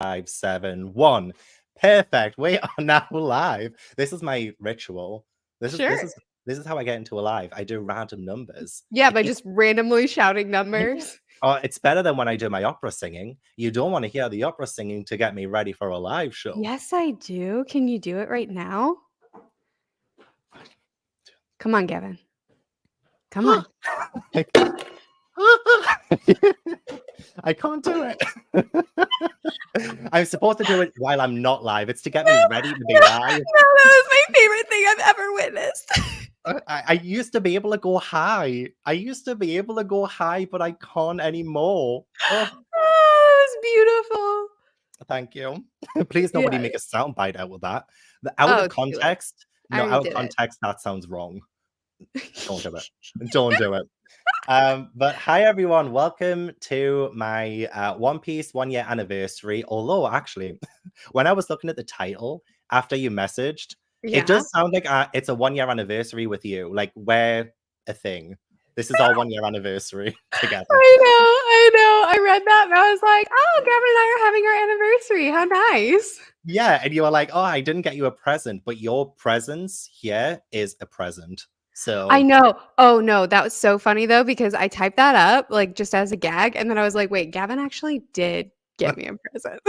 5, 7, 1. Perfect. We are now live. This is my ritual. This is how I get into a live. I do random numbers. Yeah, by just randomly shouting numbers. Oh, it's better than when I do my opera singing. You don't want to hear the opera singing to get me ready for a live show. Yes, I do. Can you do it right now? Come on, Gavin. Come on. I can't do it. I'm supposed to do it while I'm not live. It's to get me ready to be live. No, that was my favorite thing I've ever witnessed. I used to be able to go high. But I can't anymore. Oh, it was beautiful. Thank you. Please nobody make a soundbite out of that. Out of context. No, out of context, that sounds wrong. Don't do it. Don't do it. But hi everyone, welcome to my One Piece 1 year anniversary. Although actually, when I was looking at the title after you messaged, it does sound like it's a 1 year anniversary with you. Like we're a thing. This is our 1 year anniversary together. I know. I read that and I was like, oh, Gavin and I are having our anniversary. How nice. Yeah, and you were like, oh, I didn't get you a present, but your presence here is a present. So I know. Oh no, that was so funny though, because I typed that up like just as a gag, and then I was like, wait, Gavin actually did get me a present.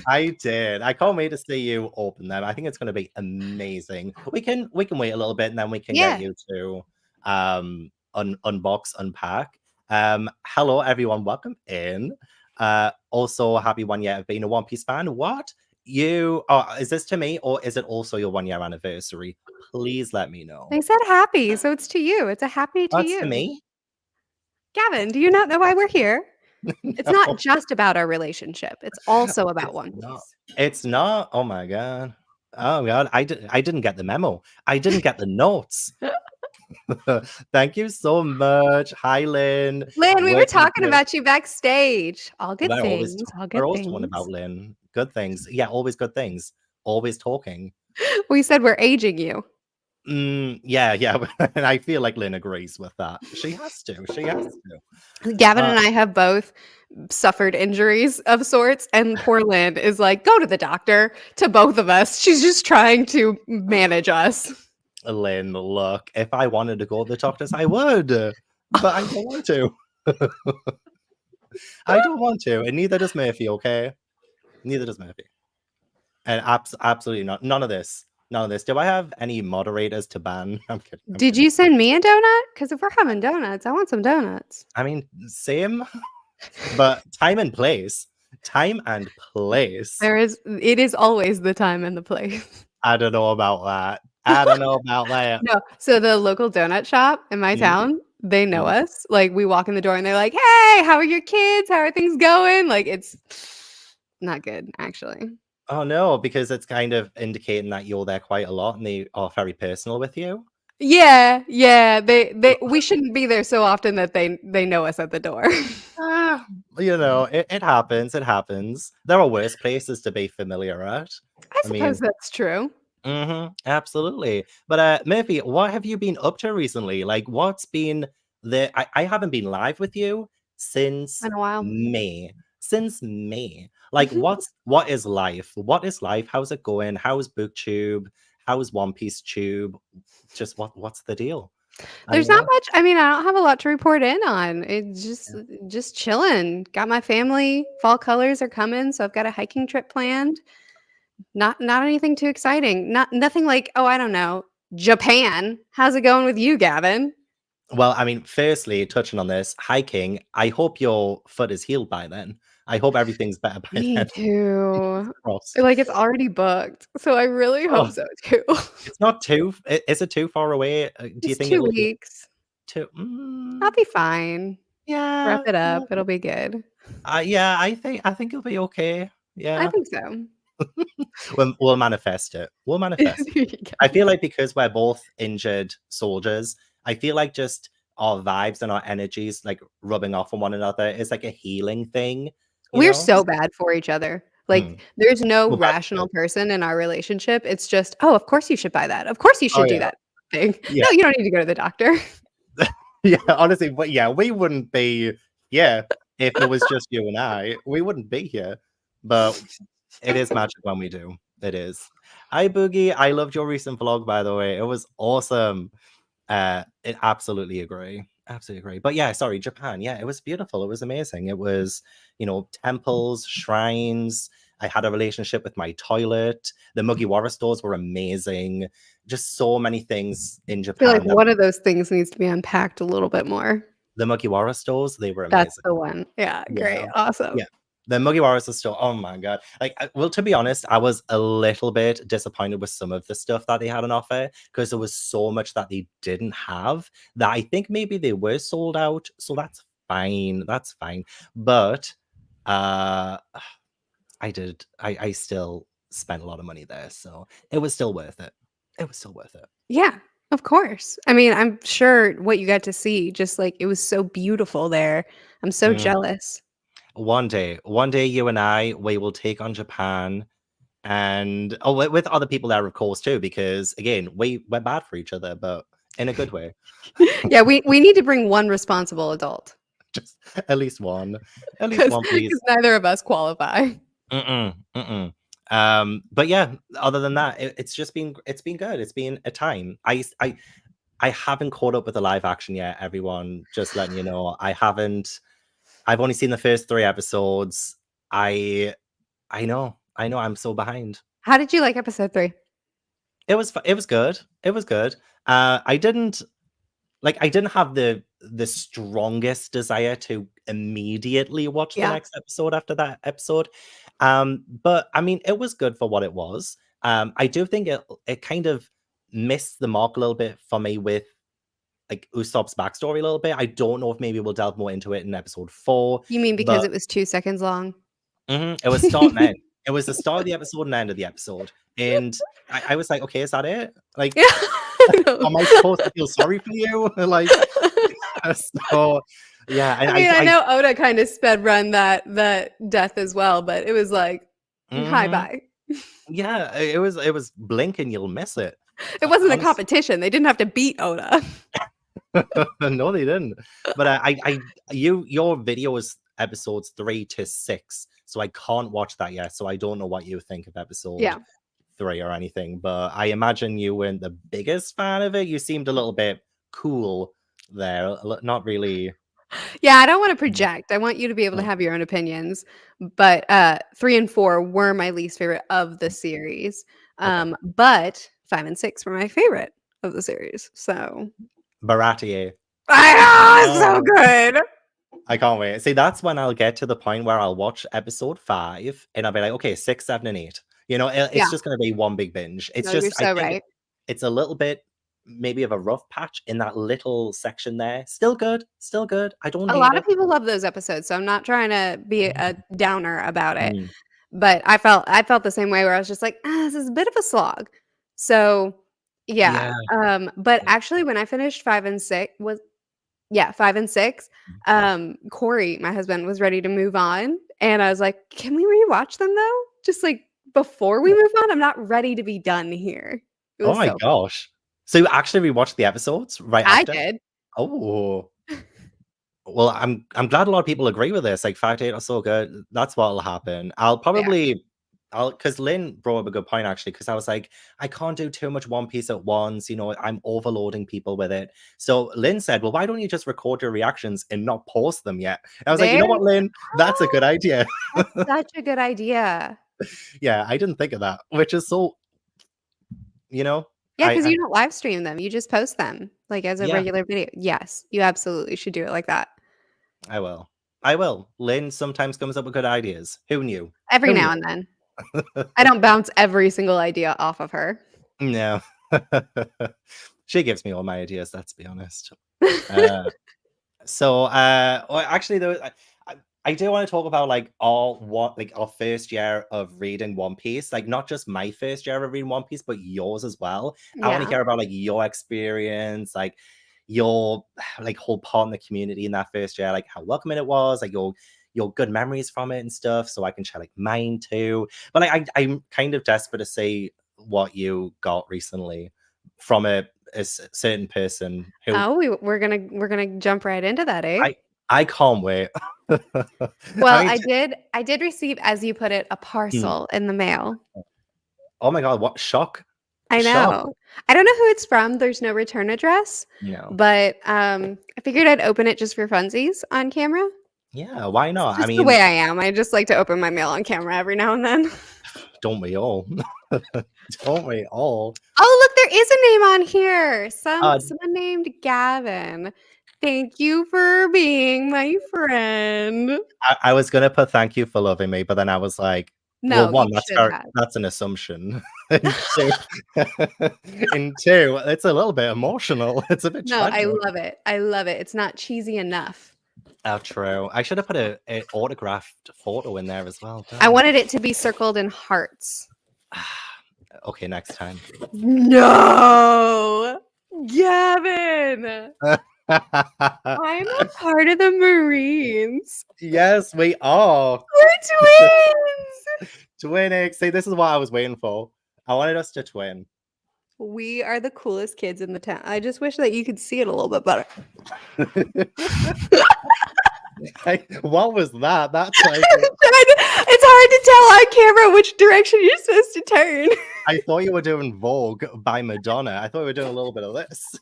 I did. I can't wait to see you open them. I think it's going to be amazing. We can wait a little bit and then we can get you to unbox, unpack. Hello everyone, welcome in. Also happy 1 year of being a One Piece fan. What? Is this to me or is it also your 1 year anniversary? Please let me know. They said happy, so it's to you. It's a happy to you. To me? Gavin, do you not know why we're here? No. It's not just about our relationship. It's also about One Piece. It's not. Oh my god. Oh god. I didn't get the memo. I didn't get the notes. Thank you so much. Hi, Lynn. Lynn, we were talking about you backstage. All good things. We're always talking about Lynn. Good things. Yeah, always good things. Always talking. We said we're aging you. Yeah. And I feel like Lynn agrees with that. She has to. Gavin and I have both suffered injuries of sorts, and poor Lynn is like, go to the doctor to both of us. She's just trying to manage us. Lynn, look, if I wanted to go to the doctors, I would, but I don't want to. I don't want to, and neither does Merphy, okay? Neither does Merphy. And absolutely not. None of this. Do I have any moderators to ban? I'm kidding. Did you send me a donut? Because if we're having donuts, I want some donuts. I mean, same, but time and place. It is always the time and the place. I don't know about that. No, so the local donut shop in my town, they know us. Like we walk in the door and they're like, hey, how are your kids? How are things going? Like it's not good, actually. Oh no, because it's kind of indicating that you're there quite a lot and they are very personal with you. Yeah. We shouldn't be there so often that they know us at the door. It happens. There are worse places to be familiar at. I suppose that's true. Absolutely. But Merphy, what have you been up to recently? Like what's been I haven't been live with you since in a while. May. Like what is life? How's it going? How's BookTube? How's One Piece Tube? Just what's the deal? There's not much. I mean, I don't have a lot to report in on. It's just chilling. Got my family. Fall colors are coming, so I've got a hiking trip planned. Not anything too exciting. Nothing like, oh, I don't know, Japan. How's it going with you, Gavin? Well, I mean, firstly, touching on this, hiking, I hope your foot is healed by then. I hope everything's better by then. Me too. Like it's already booked. So I really hope so too. It's not too, is it too far away? Do you think 2 weeks? I'll be fine. Yeah. Wrap it up. It'll be good. Yeah, I think it'll be okay. Yeah. I think so. We'll manifest it. I feel like because we're both injured soldiers, I feel like just our vibes and our energies like rubbing off on one another is like a healing thing. We're so bad for each other. Like there's no rational person in our relationship. It's just, oh, of course you should buy that. Of course you should do that thing. Yeah. No, you don't need to go to the doctor. Yeah, honestly, but yeah, we wouldn't be if it was just you and I. We wouldn't be here. But It is magic when we do. It is. Hi, Boogie. I loved your recent vlog, by the way. It was awesome. It absolutely agree. Absolutely agree. But yeah, sorry, Japan. Yeah, it was beautiful. It was amazing. It was, temples, shrines. I had a relationship with my toilet. The Mugiwara stores were amazing. Just so many things in I feel like Japan that one of those things needs to be unpacked a little bit more. the Mugiwara stores, they were That's amazing. the one. Yeah, great. Yeah. Awesome. Yeah. The Mugiwara store, oh my God. Like, well, to be honest, I was a little bit disappointed with some of the stuff that they had on offer because there was so much that they didn't have that I think maybe they were sold out. So that's fine. That's fine. But uh I still spent a lot of money there. So it was still worth it. It was still worth it. Yeah, of course. I mean, I'm sure what you got to see, just like it was so beautiful there. I'm so Mm. jealous. One day, you and we will take on Japan and with other people there, of course, too, because again, we're bad for each other, but in a good way. Yeah, we need to bring one responsible adult Just at least one, because please. neither of us qualify. Mm-mm, mm-mm. But yeah, other than that, it's been good. It's been a time. I haven't caught up with the live action yet. Everyone, just letting you know, I haven't. I've only seen the first 3 episodes. I know, I'm so behind. How did you like episode 3? It was good. It was good. I didn't have the strongest desire to immediately watch the Yeah. next episode after that episode. But I mean, it was good for what it was. I do think it kind of missed the mark a little bit for me with like Usopp's backstory a little bit. I don't know if maybe we'll delve more into it in episode 4, You mean because but it was 2 seconds long? it was start and end. It was the start of the episode and end of the episode. And I was like, okay, is that it? Like, Yeah, I know. am I supposed to feel sorry for you? Like, so yeah, I and mean, I I know Oda kind of sped run that death as well, but it was like, "Hi, mhm. bye." Yeah, it was blink and you'll miss it. It wasn't a Honest competition. They didn't have to beat Oda. no, they didn't. But your video is episodes 3 to 6, so I can't watch that yet. So I don't know what you think of episode Yeah. 3 or anything. But I imagine you weren't the biggest fan of it. You seemed a little bit cool there, not really. Yeah, I don't wanna project. I want you to be able to Mm, have your own opinions, but, 3 and 4 were my least favorite of the series, okay, but 5 and 6 were my favorite of the series, so Baratier. It's so Oh, good! I can't wait. See, that's when I'll get to the point where I'll watch episode 5 and I'll be like, okay, 6, 7, and 8. It's Yeah. just gonna be one big binge. It's No, you're just I so think right. it's a little bit maybe of a rough patch in that little section there. Still good, still good. I don't A hate lot of it. people love those episodes, so I'm not trying to be a downer about it, Mm, but I felt the same way where I was just like, this is a bit of a slog." So, yeah, yeah. but Yeah. actually when I finished 5 and 6 was yeah, 5 and 6, Corey, my husband, was ready to move on, and I was like, "Can we rewatch them though? Just, like, before we move on? I'm not ready to be done here." It Oh was my so gosh. So you actually rewatched the episodes right I after? did. Oh. Well, I'm glad a lot of people agree with this. Like Fact 8 are so good. That's what'll happen. Yeah. I'll because Lynn brought up a good point actually, because I was like, I can't do too much One Piece at once, I'm overloading people with it. So Lynn said, well, why don't you just record your reactions and not post them yet? And I was like, you There know what, Lynn? That's a good idea. That's such a good idea. Yeah, I didn't think of that, which is so, you know, Yeah, because I you don't live stream them, you just post them, like, as a yeah, regular video. Yes, you absolutely should do it like that. I will. I will. Lynn sometimes comes up with good ideas. Who knew? Every Who now knew? and then. I don't bounce every single idea off of her. No. She gives me all my ideas, let's be honest. Uh, well, actually, though, I do want to talk about our first year of reading One Piece, like not just my first year of reading One Piece, but yours as well. I want to Yeah. hear about like your experience, like your like whole part in the community in that first year, like how welcoming it was, like your good memories from it and stuff, so I can share like mine too. But like I'm kind of desperate to see what you got recently from a certain person who Oh, we're gonna jump right into that, eh? I can't wait. Well, I mean, I did receive, as you put it, a hmm. parcel in the mail. Oh my God, what shock. I Shock. know. I don't know who it's from, there's no return address, No. but, I figured I'd open it just for funsies on camera. Yeah, why It's not? I just the mean, way I am, I just like to open my mail on camera every now and then. don't we all? Don't we all? Oh, look, there is a name on here. Uh, Someone named Gavin. Thank you for being my friend. I was gonna put thank you for loving me, but then I was like, well, No, you one, should have. that's an assumption. And two, and two, it's a little bit emotional. It's a bit No, I tragic. love it. I love it. It's not cheesy enough. Oh, true. I should have put a autographed photo in there as well. I Damn. wanted it to be circled in hearts. Okay, next time. No, Gavin. I'm a part of the Marines. Yes, we are. We're twins. Twinning. See, this is what I was waiting for. I wanted us to twin. We are the coolest kids in the town. I just wish that you could see it a little bit better. What was that? That's like it's hard to tell on camera which direction you're supposed to turn. I thought you were doing Vogue by Madonna. I thought we were doing a little bit of this.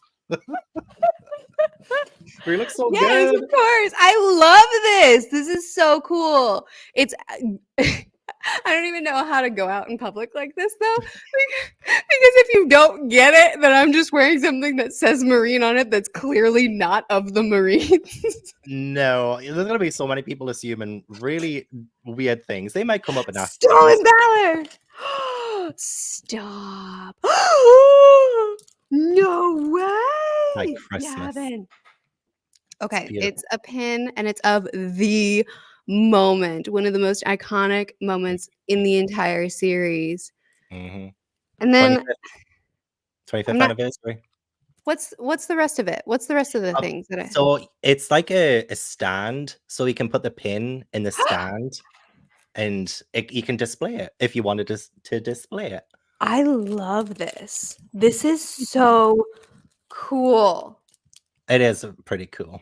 We look so Yes, good. of course. I love this. This is so cool. It's I don't even know how to go out in public like this though. Because if you don't get it, then I'm just wearing something that says Marine on it that's clearly not of the Marines. No, there's gonna be so many people assuming really weird things. They might come up and ask. Stolen valor. Stop. No way. Like Christmas. Gavin. Okay, beautiful. it's a pin and it's of the moment, one of the most iconic moments in the entire series. Mm-hmm. And then 25th anniversary. What's the rest of it? What's the rest of the things that I So it's like a stand, so you can put the pin in the stand, and you can display it if you wanted to display it. I love this. This is so cool. It is pretty cool.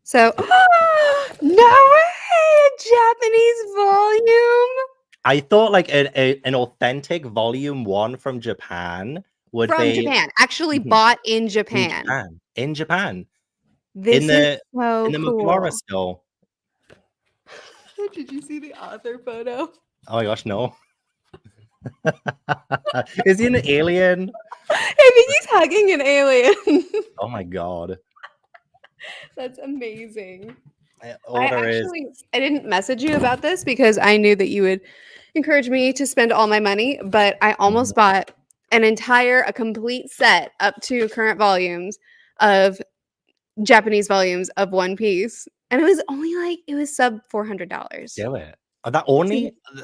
So, no way! A Japanese volume I thought like an authentic volume 1 from Japan would from be Japan, actually bought in Japan. In Japan. This in is so in the cool. Mugiwara store. Did you see the author photo? Oh my gosh, no. Is he an alien? I think he's hugging an alien. Oh my god. That's amazing. I didn't message you about this because I knew that you would encourage me to spend all my money, but I almost bought a complete set up to current volumes of Japanese volumes of One Piece. And it was only it was sub $400. Do it.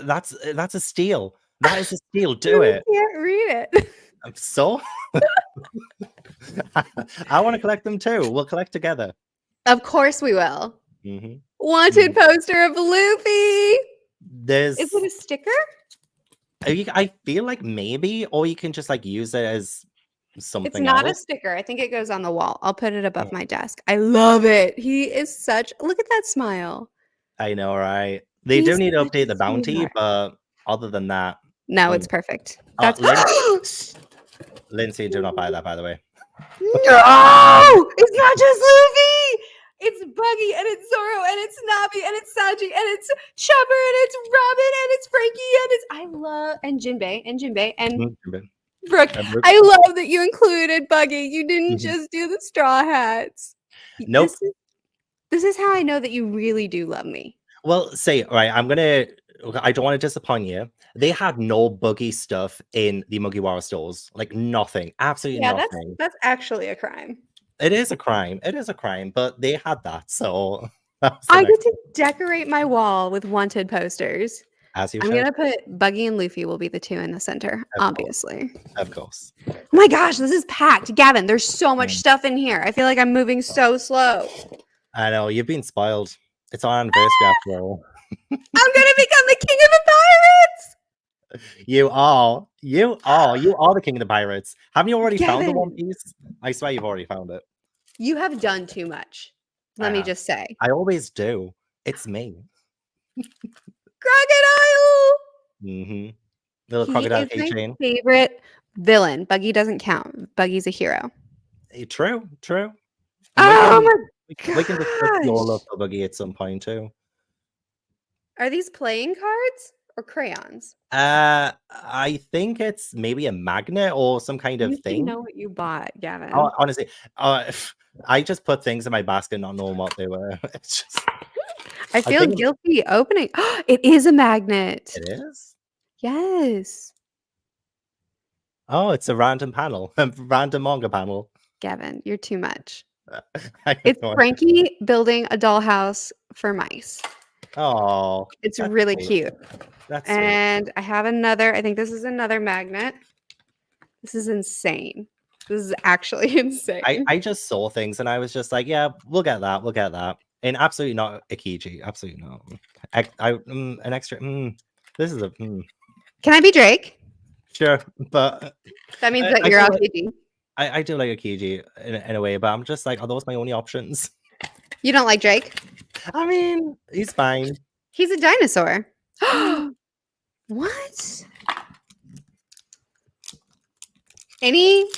That's a steal. That is a steal. Do it. I can't read it. I'm so I want to collect them too. We'll collect together. Of course we will. Mm-hmm. Wanted poster of Luffy. Is it a sticker? I feel like maybe, or you can just use it as something. It's not a sticker. I think it goes on the wall. I'll put it above my desk. I love it. He is look at that smile. I know, right? They do need to update the bounty, but other than that, no, it's perfect. That's Lindsay, do not buy that, by the way. No, it's not just Luffy. It's Buggy and it's Zoro and it's Navi and it's Sanji and it's Chopper and it's Robin and it's Frankie and Jinbei and Brooke. I love that you included Buggy. You didn't just do the Straw Hats. Nope. This is how I know that you really do love me. Well, I don't want to disappoint you. They had no Buggy stuff in the Mugiwara stores. Nothing. Absolutely nothing. That's actually a crime. It is a crime. It is a crime, but they had that. So I get to decorate my wall with wanted posters. As you I'm going to put Buggy and Luffy will be the two in the center, obviously. Of course. Oh my gosh, this is packed. Gavin, there's so much stuff in here. I feel like I'm moving so slow. I know. You've been spoiled. It's our anniversary after all. I'm going to become the king of the pirates. You are the king of the pirates. Haven't you already found the One Piece? I swear you've already found it. You have done too much. Let me just say. I always do. It's me. Crocodile! Little He crocodile is my keychain. favorite villain. Buggy doesn't count. Buggy's a hero. True. And Oh my we can discuss your love gosh! for Buggy at some point too. Are these playing cards or crayons? I think it's maybe a magnet or some kind You of should thing. know what you bought, Gavin. Honestly, I just put things in my basket not knowing what they were. It's just I feel guilty opening. It is a magnet. it is? Yes. Oh, it's a random panel. A random manga panel. Gavin, you're too much. It's Frankie building a dollhouse for mice. Oh, it's really cute. That's and sweet. I have another. I think this is another magnet. This is insane. This is actually insane. I just saw things and I was just like, yeah, we'll get that. We'll get that. And absolutely not Ikiji. Absolutely not. An extra. This is a. Can I be Drake? Sure, but that means that you're Ikiji. I do like Ikiji in a way, but I'm just like, are those my only options? You don't like Drake? I mean, he's fine. He's a dinosaur. What? Any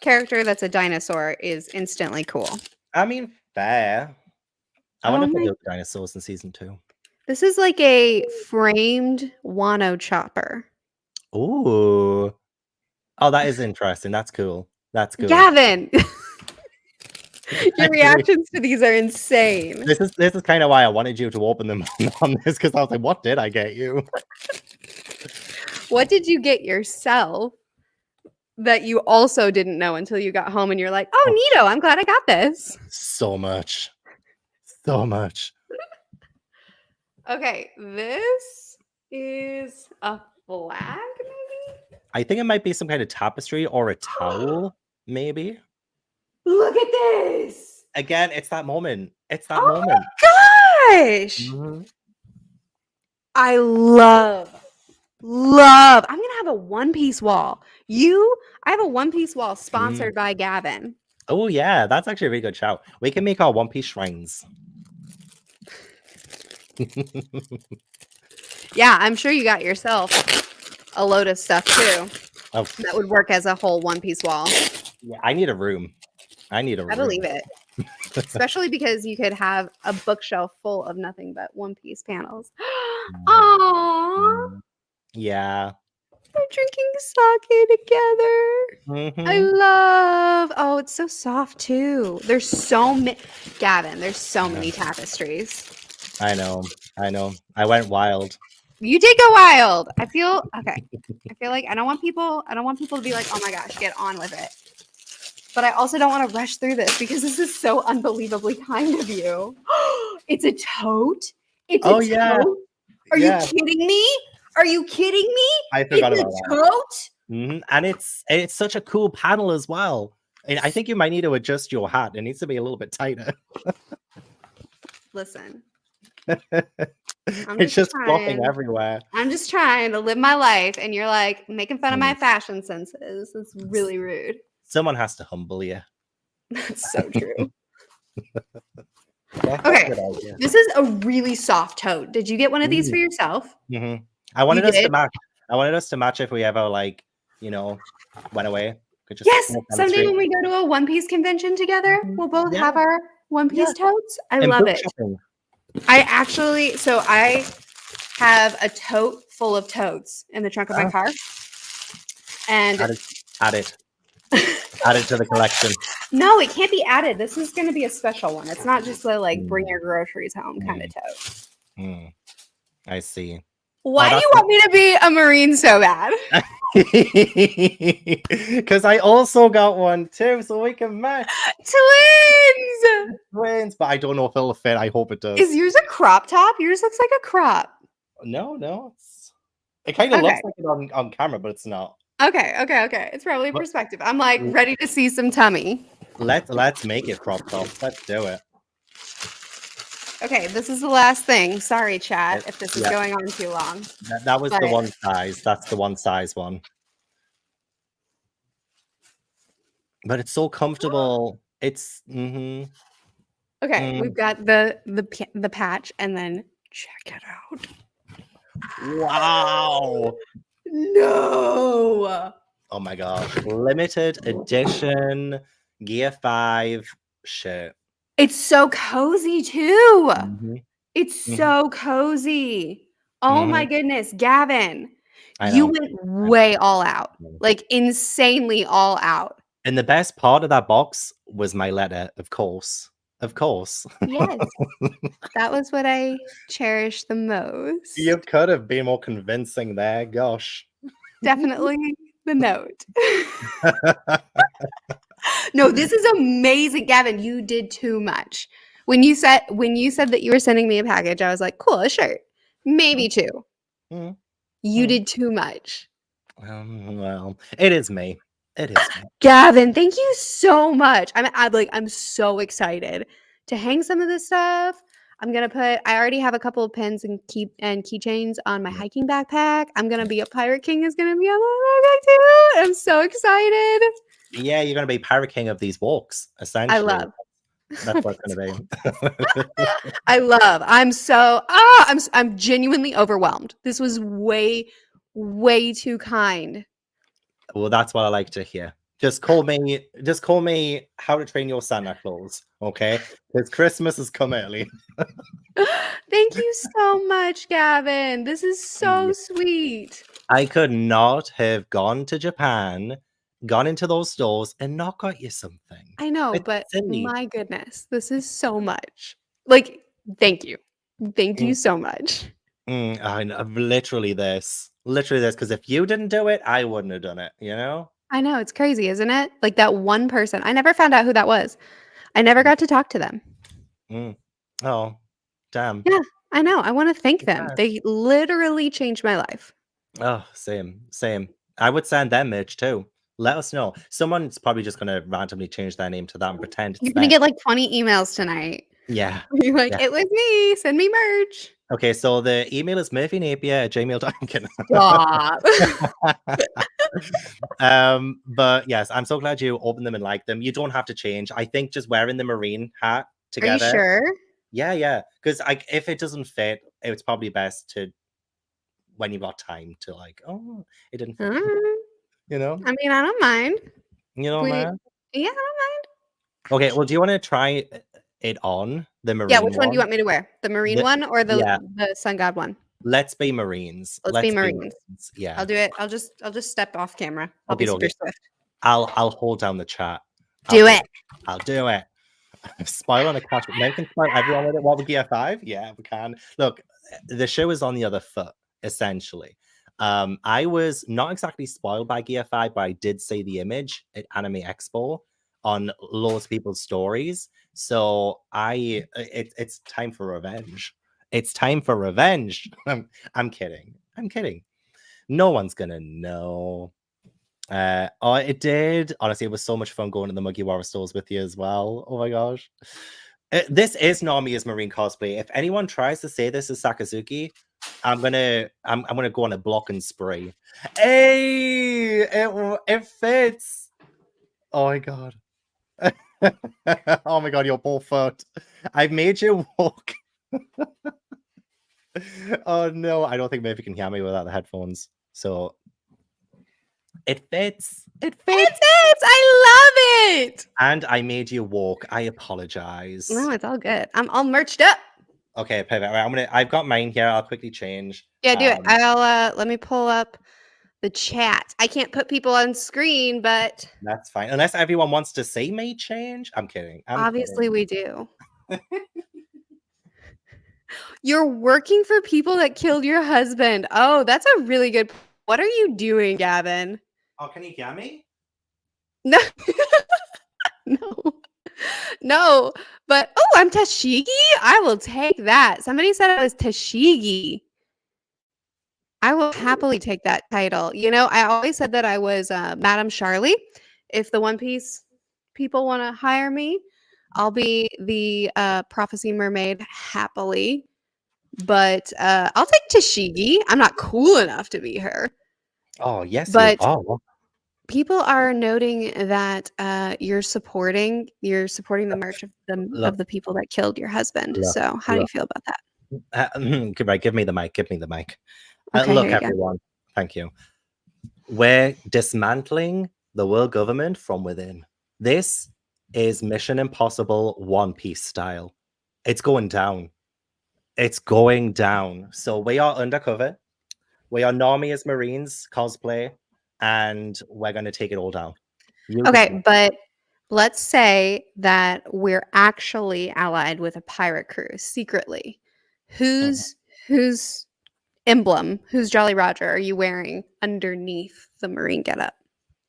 character that's a dinosaur is instantly cool. I mean, fair. I wonder if they do dinosaurs in season 2. This is like a framed Wano chopper. Ooh. Oh, that is interesting. That's cool. That's cool. Gavin! Your reactions to these are insane. This is kind of why I wanted you to open them on this, because I was like, what did I get you? What did you get yourself that you also didn't know until you got home and you're like, oh, neato, I'm glad I got this. So much. So much. Okay, this is a flag, maybe? I think it might be some kind of tapestry or a towel, maybe. Look at this. Again, it's that moment. It's that moment. Oh my gosh. I love. I'm going to have a One Piece wall. I have a One Piece wall sponsored by Gavin. Oh, yeah. That's actually a really good shout. We can make our One Piece shrines. Yeah, I'm sure you got yourself a load of stuff too. Oh. That would work as a whole One Piece wall. Yeah, I need a room. I believe it. Especially because you could have a bookshelf full of nothing but One Piece panels. Aww. Yeah. They're drinking sake together. I love. Oh, it's so soft too. There's so many. Gavin, there's so many tapestries. I know. I went wild. You did go wild. I feel like I don't want people to be like, oh my gosh, get on with it. But I also don't want to rush through this because this is so unbelievably kind of you. It's a tote. It's a tote. Are you kidding me? Are you kidding me? I forgot about that. Tote? And it's such a cool panel as well. And I think you might need to adjust your hat. It needs to be a little bit tighter. Listen. It's just flopping everywhere. I'm just trying to live my life, and you're like making fun of my fashion senses. It's really rude. Someone has to humble you. That's so true. Okay, this is a really soft tote. Did you get one of these for yourself? I wanted us to match. I wanted us to match if we ever went away. Yes, someday when we go to a One Piece convention together, we'll both have our One Piece totes. I love it. I have a tote full of totes in the trunk of my car. And add it. Add it to the collection. No, it can't be added. This is going to be a special one. It's not just a bring your groceries home kind of tote. I see. Why do you want me to be a Marine so bad? Because I also got one too, so we can match. Twins! But I don't know if it'll fit. I hope it does. Is yours a crop top? Yours looks like a crop. No. It kind of looks like it on camera, but it's not. Okay. It's probably perspective. I'm ready to see some tummy. Let's make it crop top. Let's do it. Okay, this is the last thing. Sorry, chat, if this is going on too long. That was the one size. That's the one size one. But it's so comfortable. It's Okay, we've got the patch, and then check it out. Wow. No. Oh my gosh. Limited edition Gear 5 shirt. It's so cozy too. Mm-hmm. It's Mm-hmm. so cozy. Oh my goodness, Gavin. I You know. went way all out. Like insanely all out. And the best part of that box was my letter, of course. Of course. Yes. That was what I cherished the most. You could have been more convincing there. Gosh. Definitely the note. No, this is amazing, Gavin. You did too much. When you said that you were sending me a package, I was like, cool, a shirt, maybe two. You did too much. Well, it is me. It is me. Gavin, thank you so much. I'm so excited to hang some of this stuff. I already have a couple of pins and keychains on my hiking backpack. I'm gonna be a Pirate King is gonna be on my backpack too. I'm so excited. Yeah, you're gonna be Pirate King of these walks, essentially. I love. That's what it's gonna be. I'm genuinely overwhelmed. This was way too kind. Well, that's what I like to hear. Just call me How to Train Your Santa Claus, okay? Because Christmas has come early. Thank you so much, Gavin. This is so sweet. I could not have gone to Japan, gone into those stores, and not got you something. I know, It's but silly. my goodness, this is so much. Like, thank you. Thank you so much. I know, literally this, because if you didn't do it, I wouldn't have done it, you know? I know, it's crazy, isn't it? Like that one person. I never found out who that was. I never got to talk to them. Oh, damn. Yeah, I know. I want to thank them. They literally changed my life. Oh, same. I would send them Mitch too. Let us know. Someone's probably just gonna randomly change their name to that and pretend it's You're gonna get like 20 emails tonight. Yeah. You're like, it was me. Send me merch. Okay, so the email is murphynapier@gmail.com. Stop. But yes, I'm so glad you opened them and liked them. You don't have to change. I think just wearing the marine hat together. Are you sure? Yeah. Because if it doesn't fit, it's probably best to when you've got time to it didn't fit. You know? I mean, I don't mind. You know, man? Yeah, I don't mind. Okay, well, do you want to try it on the marine? Yeah, which one do you want me to wear? The marine one or the sun god one? Let's be Marines. Let's be Marines. Yeah. I'll do it. I'll just step off camera. I'll be super swift. I'll hold down the chat. I'll do it. Spoil on a catch. Men can spoil everyone with it. What, with Gear 5? Yeah, we can. Look, the show is on the other foot, essentially. I was not exactly spoiled by Gear 5, but I did see the image at Anime Expo on loads of people's stories. So it's time for revenge. It's time for revenge. I'm kidding. No one's gonna know. It did. Honestly, it was so much fun going to the Mugiwara stores with you as well. Oh my gosh. This is Namiya's marine cosplay. If anyone tries to say this is Sakazuki, I'm gonna go on a blocking spree. Hey, it fits. Oh my god. Oh my god, you're both foot. I've made you walk. Oh no, I don't think maybe you can hear me without the headphones. So it fits. It fits. I love it. And I made you walk. I apologize. No, it's all good. I'm all merched up. Okay, perfect. I've got mine here. I'll quickly change. Yeah, do it. I'll let me pull up the chat. I can't put people on screen, but that's fine. Unless everyone wants to see me change. I'm kidding. Obviously we do. You're working for people that killed your husband. Oh, that's a really good. What are you doing, Gavin? Oh, can you hear me? No. No. But I'm Tashigi. I will take that. Somebody said I was Tashigi. I will happily take that title. You know, I always said that I was Madame Charlie. If the One Piece people want to hire me, I'll be the Prophecy Mermaid happily. But I'll take Tashigi. I'm not cool enough to be her. Oh, yes, but you are. People are noting that you're supporting the march Look, of the people that killed your husband. look, So how do you look. feel about that? Right, give me the mic. Give me the mic. Okay, here Look, you go. everyone. Thank you. We're dismantling the world government from within. This is Mission Impossible One Piece style. It's going down. It's going down. So we are undercover. We are Nami as Marines cosplay, and we're going to take it all down. You decide. Okay, but let's say that we're actually allied with a pirate crew secretly. Mhm. Whose emblem, whose Jolly Roger are you wearing underneath the Marine getup?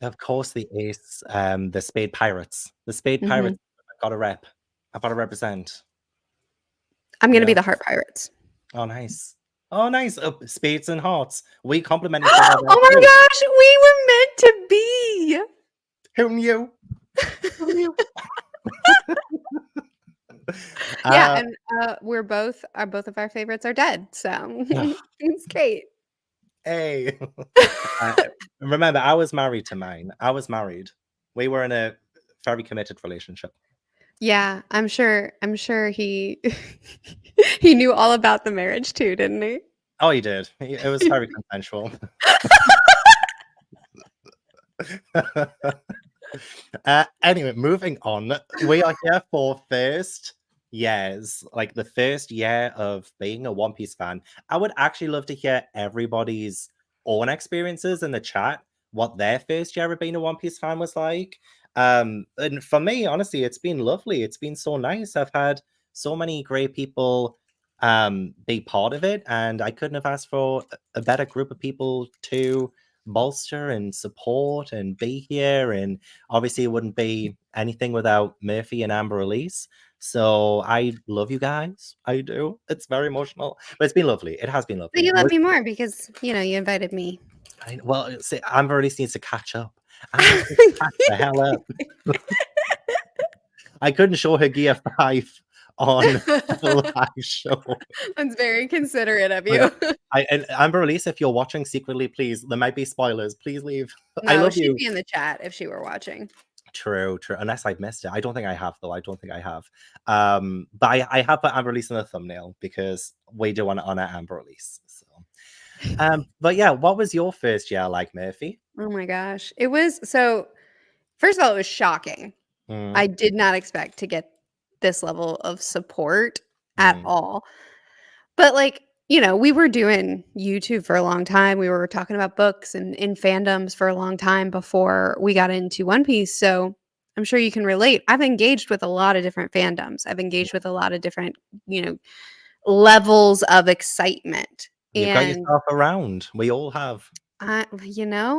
Of course, the Ace, the Spade Pirates. The Spade Mhm. Pirates. I've got to rep. I've got to represent. I'm You gonna be know. the Heart Pirates. Oh, nice. Oh, nice. Spades and hearts. We complement each other there Oh my too. gosh, we were meant to be. Who knew? Who knew? Yeah, uh, and both of our favorites are dead, so it's great. hey. Uh, remember, I was married to mine. I was married. We were in a very committed relationship. Yeah, I'm sure he he knew all about the marriage too, didn't he? Oh, he did. It was very consensual. Anyway, moving on. We are here for first years, like the first year of being a One Piece fan. I would actually love to hear everybody's own experiences in the chat, what their first year of being a One Piece fan was like. And for me, honestly, it's been lovely. It's been so nice. I've had so many great people be part of it, and I couldn't have asked for a better group of people to bolster and support and be here. And obviously, it wouldn't be anything without Merphy and Amber Elise. So I love you guys. I do. It's very emotional, but it's been lovely. It has been But lovely. you love me more because, you invited me. Well, see, Amber Elise needs to catch up. Amber needs to catch the hell up. I couldn't show her Gear 5 on a live show. That's very considerate of But you. and Amber Elise, if you're watching secretly, please, there might be spoilers. Please leave. I No, love she'd you. be in the chat if she were watching. True, true. Unless I've missed it. I don't think I have, though. I don't think I have. But I have put Amber Elise in the thumbnail because we do want to honor Amber Elise. So but yeah, what was your first year like, Merphy? Oh my gosh. It was so first of all, it was shocking. Mm, I did not expect to get this level of support at mm, all. But like, we were doing YouTube for a long time. We were talking about books and in fandoms for a long time before we got into One Piece. So I'm sure you can relate. I've engaged with a lot of different fandoms. I've engaged with a lot of different, you know, levels of excitement. you've got And yourself around. We all have. I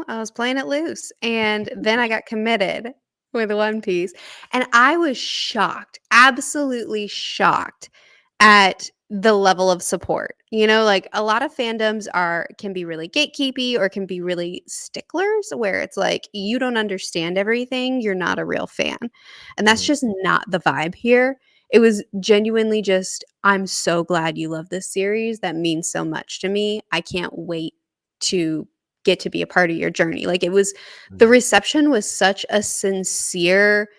was playing it loose. And then I got committed with One Piece. And I was shocked, absolutely shocked at the level of support. Like a lot of fandoms can be really gatekeepy or can be really sticklers where it's like you don't understand everything, you're not a real fan. And that's Mm, just not the vibe here. It was genuinely just, I'm so glad you love this series. That means so much to me. I can't wait to get to be a part of your journey. Like the mm, reception was such a sincere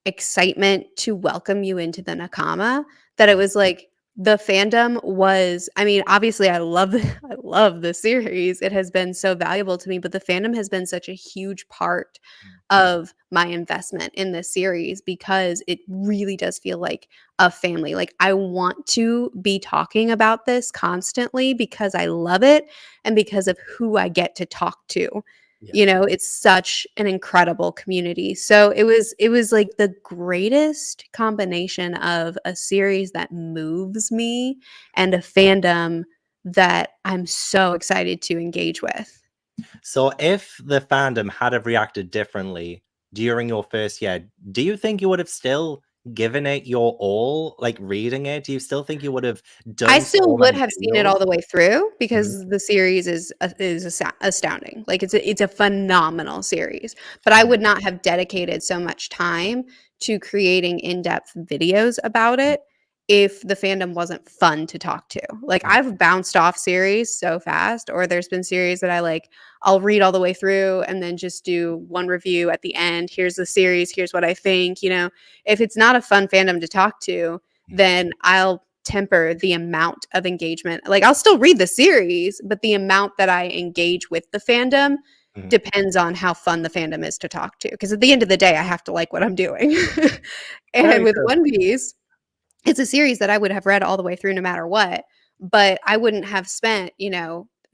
excitement to welcome you into the Nakama that it mm, was like the fandom was, I mean, obviously I love I love the series. It has been so valuable to me, but the fandom has been such a huge part mm. of my investment in this series because it really does feel like a family. Like I want to be talking about this constantly because I love it and because of who I get to talk to. Yeah. It's such an incredible community. So it was like the greatest combination of a series that moves me and a fandom that I'm so excited to engage with. So if the fandom had have reacted differently during your first year, do you think you would have still given it your all, like reading it? Do you still think you would have I done still so would many have seen it videos? all the way through Mhm, because the series is astounding. Like it's a phenomenal series, but I mhm, would not have dedicated so much time to creating in-depth videos about it if the fandom wasn't fun to talk to. Like, Mm, I've bounced off series so fast, or there's been series that I'll read all the way through and then just do one review at the end. Here's the series, here's what I think, you know. If it's not a fun fandom to talk to, mm, then I'll temper the amount of engagement. Like, I'll still read the series, but the amount that I engage with the fandom mhm. depends on how fun the fandom is to talk to. Because at the end of the day, I have to like what I'm doing. And Very with true. One Piece, it's a series that I would have read all the way through no matter what, but I wouldn't have spent,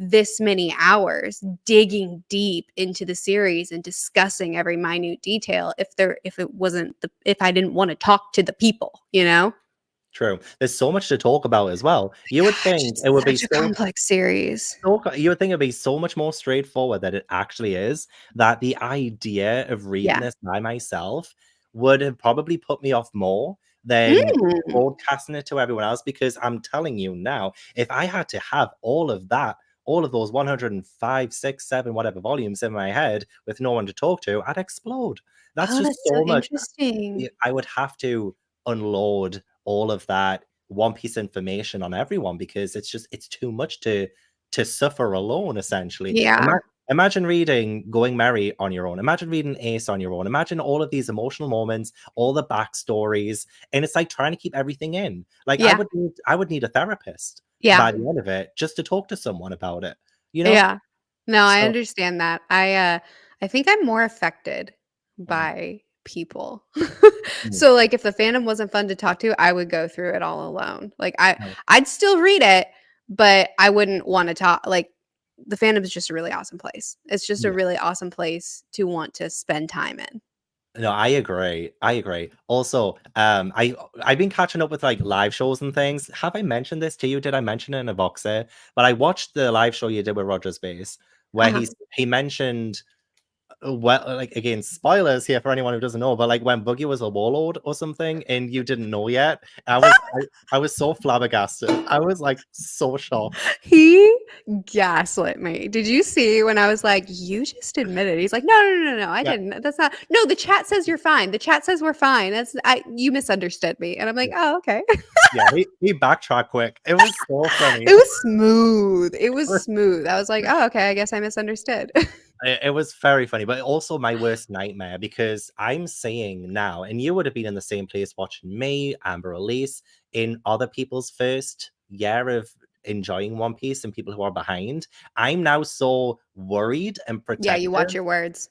this many hours digging deep into the series and discussing every minute detail if I didn't want to talk to the people, you know? True. There's so much to talk about as well. You would Gosh, think it's it would be such a complex series. you would think it'd be so much more straightforward than it actually is, that the idea of reading Yeah. this by myself would have probably put me off more than Mm. broadcasting it to everyone else, because I'm telling you now, if I had to have all of that, all of those 105, 6, 7, whatever volumes in my head with no one to talk to, I'd explode. That's Oh, just that's so so much. interesting. I would have to unload all of that One Piece information on everyone, because it's too much to suffer alone, essentially. Yeah. Imagine reading Going Merry on your own. Imagine reading Ace on your own. Imagine all of these emotional moments, all the backstories, and it's like trying to keep everything in. Like Yeah. I would need a therapist Yeah. by the end of it just to talk to someone about it, you know? Yeah. No, I So understand that. I think I'm more affected mhm, by people. mhm, So, like, if the fandom wasn't fun to talk to, I would go through it all alone. Like, no, I'd still read it, but I wouldn't wanna talk like, the fandom is just a really awesome place. It's just a yeah. really awesome place to want to spend time in. No, I agree. I agree. Also, I've been catching up with like live shows and things. Have I mentioned this to you? Did I mention it in a Voxer? But I watched the live show you did with Roger Space, where Uh-huh. he mentioned, well, like, again, spoilers here for anyone who doesn't know, but like when Boogie was a warlord or something, and you didn't know yet. I was so flabbergasted. I was like so shocked. He gaslit me. Did you see when I was like, "You just admitted." He's like, "No, no, no, no, no, I Yeah, didn't. That's not No, the chat says you're fine. The chat says we're fine. You misunderstood me." And I'm like, yeah, "Oh, okay." yeah. He backtracked quick. It was so funny. It was smooth. It was smooth. I was like, "Oh, okay, I guess I misunderstood." It was very funny, but also my worst nightmare, because I'm seeing now, and you would have been in the same place watching me, Amber Elise, in other people's first year of enjoying One Piece and people who are behind. I'm now so worried and Yeah, you watch protective. your words.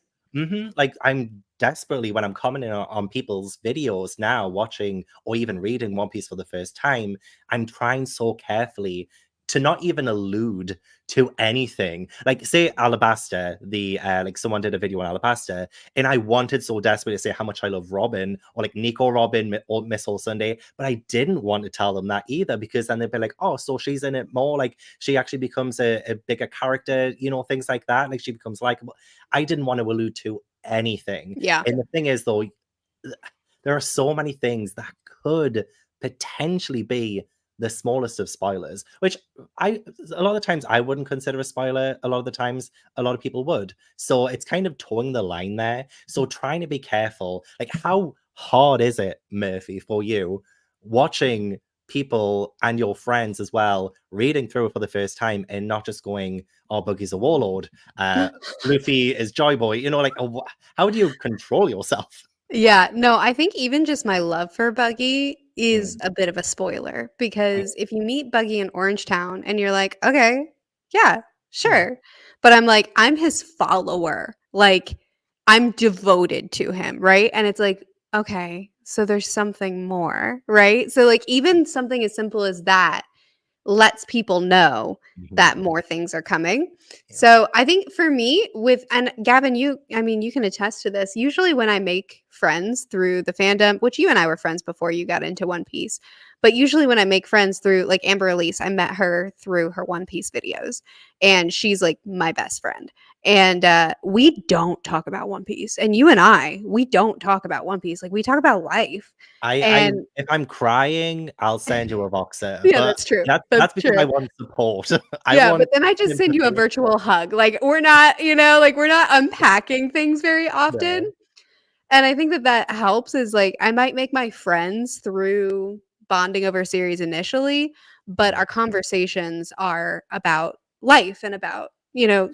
Like, I'm desperately, when I'm commenting on people's videos now, watching or even reading One Piece for the first time, I'm trying so carefully to not even allude to anything. Like, say Alabasta, like someone did a video on Alabasta, and I wanted so desperately to say how much I love Robin, or like Nico Robin or Miss All Sunday, but I didn't want to tell them that either, because then they'd be like, oh, so she's in it more, like she actually becomes a bigger character, things like that, like she becomes likable. I didn't want to allude to anything. Yeah. And the thing is, though, there are so many things that could potentially be the smallest of spoilers, which a lot of the times I wouldn't consider a spoiler. A lot of the times, a lot of people would. So it's kind of towing the line there. So trying to be careful. Like, how hard is it, Murphy, for you watching people and your friends as well reading through it for the first time and not just going, "Oh, Boogie's a warlord. Uh, Luffy is Joy Boy." Like, how do you control yourself? Yeah, no, I think even just my love for Buggy is Mm, a bit of a spoiler, mm, because if you meet Buggy in Orangetown and you're like, "Okay, yeah, yeah. sure." But I'm like, I'm his follower. Like, I'm devoted to him, right? And it's like, okay, so there's something more, right? So, like, even something as simple as that lets people know Mhm, that more things are coming. yeah. So I think for me and Gavin, you can attest to this. Usually when I make friends through the fandom, which you and I were friends before you got into One Piece, but usually when I make friends through like Amber Elise, I met her through her One Piece videos, and she's like my best friend. And we don't talk about One Piece. And you and we don't talk about One Piece. Like, we talk about life. I And if I'm crying, I'll send you a Voxer, yeah, but that's true. that's That's because I true. want support. I Yeah, want but then I just send you a sympathy. virtual hug. Like, we're not unpacking things very often. No. And I think that helps is, like, I might make my friends through bonding over series initially, but our conversations are about life and about, you know,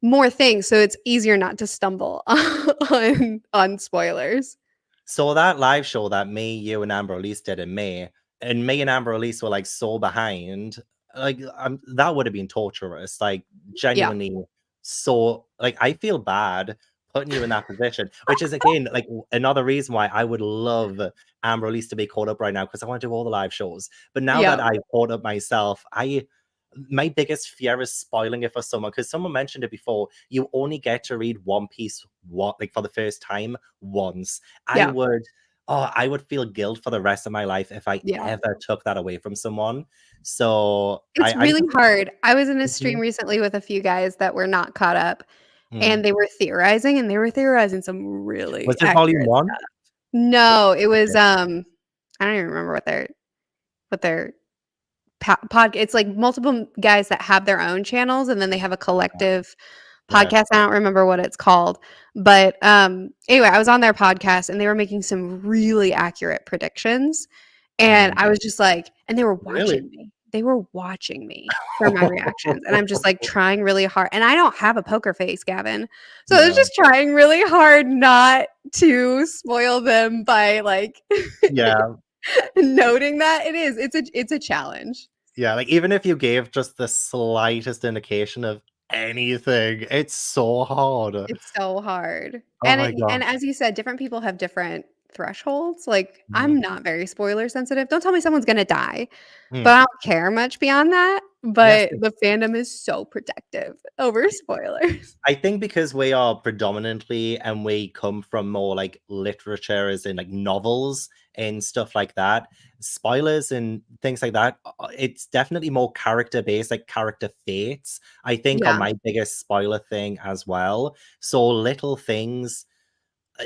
more things, so it's easier not to stumble on spoilers. So that live show that me, you, and Amber Elise did in May, and me and Amber Elise were like so behind, like that would have been torturous, like Yeah. genuinely. So like I feel bad putting you in that position, which is again like another reason why I would love Amber Elise to be caught up right now because I want to do all the live shows. But now Yeah. that I've caught up myself, my biggest fear is spoiling it for someone because someone mentioned it before. You only get to read One Piece like for the first time once. Yeah. I would feel guilt for the rest of my life if I Yeah. ever took that away from someone. So It's I'm really hard. I was in a stream Mhm. recently with a few guys that were not caught up, Mm. and they were theorizing, and they were theorizing some really Was it volume accurate one? stuff. No, it was, Okay. I don't even remember what their it's like multiple guys that have their own channels, and then they have a collective Right. podcast. I don't remember what it's called, but, anyway, I was on their podcast, and they were making some really accurate predictions, and Mm. I was just like and they were Really? watching me. They were watching me for my reactions, and I'm just, like, trying really hard and I don't have a poker face, Gavin, so I was No. just trying really hard not to spoil them by, like, Yeah. noting that. It's a challenge. Yeah, like, even if you gave just the slightest indication of anything, it's so hard. It's so hard. Oh And my as gosh. you said, different people have different thresholds. Like, Mhm. I'm not very spoiler sensitive. Don't tell me someone's gonna die, Mm. but I don't care much beyond that. Yes. But the fandom is so protective over spoilers. I think because we are predominantly and we come from more like literature as in like novels and stuff like that, spoilers and things like that, it's definitely more character based, like character fates, I think are Yeah, my biggest spoiler thing as well. So little things,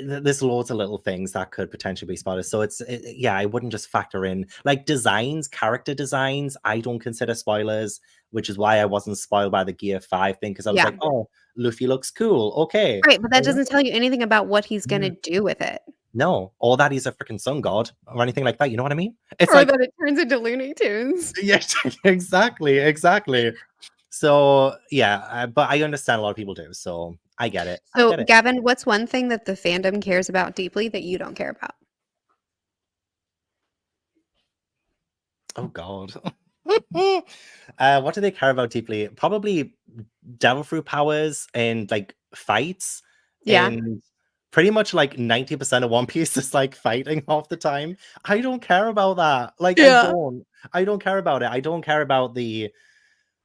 there's loads of little things that could potentially be spoilers. So yeah, I wouldn't just factor in like designs, character designs. I don't consider spoilers, which is why I wasn't spoiled by the Gear 5 thing because I was yeah. like, oh, Luffy looks cool. Okay. Right, but that All right. doesn't tell you anything about what he's gonna Mm, do with it, no, or that he's a freaking sun god or anything like that. You know what I mean? It's or like, that it turns into Looney Tunes. yes, exactly, exactly. So yeah, but I understand a lot of people do. So I get it. I So, get it. Gavin, what's one thing that the fandom cares about deeply that you don't care about? Oh God. What do they care about deeply? Probably devil fruit powers and like fights, Yeah. and pretty much like 90% of One Piece is like fighting half the time. I don't care about that. Like I Yeah. don't. I don't care about it. I don't care about the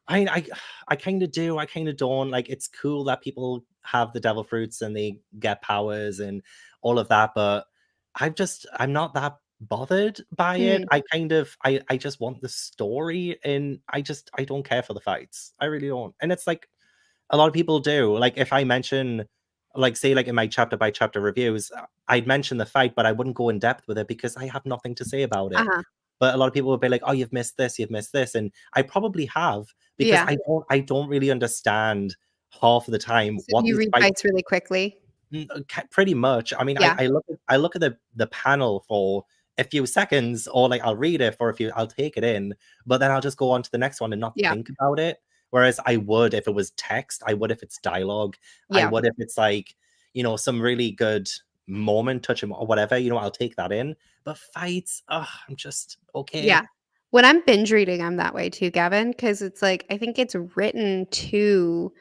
I I kind of do. I kind of don't. Like it's cool that people have the devil fruits and they get powers and all of that, but I'm not that bothered by it. Mm, I just want the story and I don't care for the fights. I really don't. And it's like a lot of people do. Like if I mention like say like in my chapter by chapter reviews, I'd mention the fight, but I wouldn't go in depth with it because I have nothing to say about it. uh-huh. But a lot of people would be like, "Oh, you've missed this," and I probably have because Yeah. I don't really understand half of the time So what you these read fights. fights really quickly? Pretty much. I mean, Yeah. I look at the panel for a few seconds, or like I'll read it for a few. I'll take it in, but then I'll just go on to the next one and not Yeah. think about it. Whereas I would if it was text. I would if it's dialogue. I Yeah. would if it's like some really good moment, touching or whatever. I'll take that in. But fights, I'm just okay. Yeah. When I'm binge reading, I'm that way too, Gavin, because it's like I think it's written to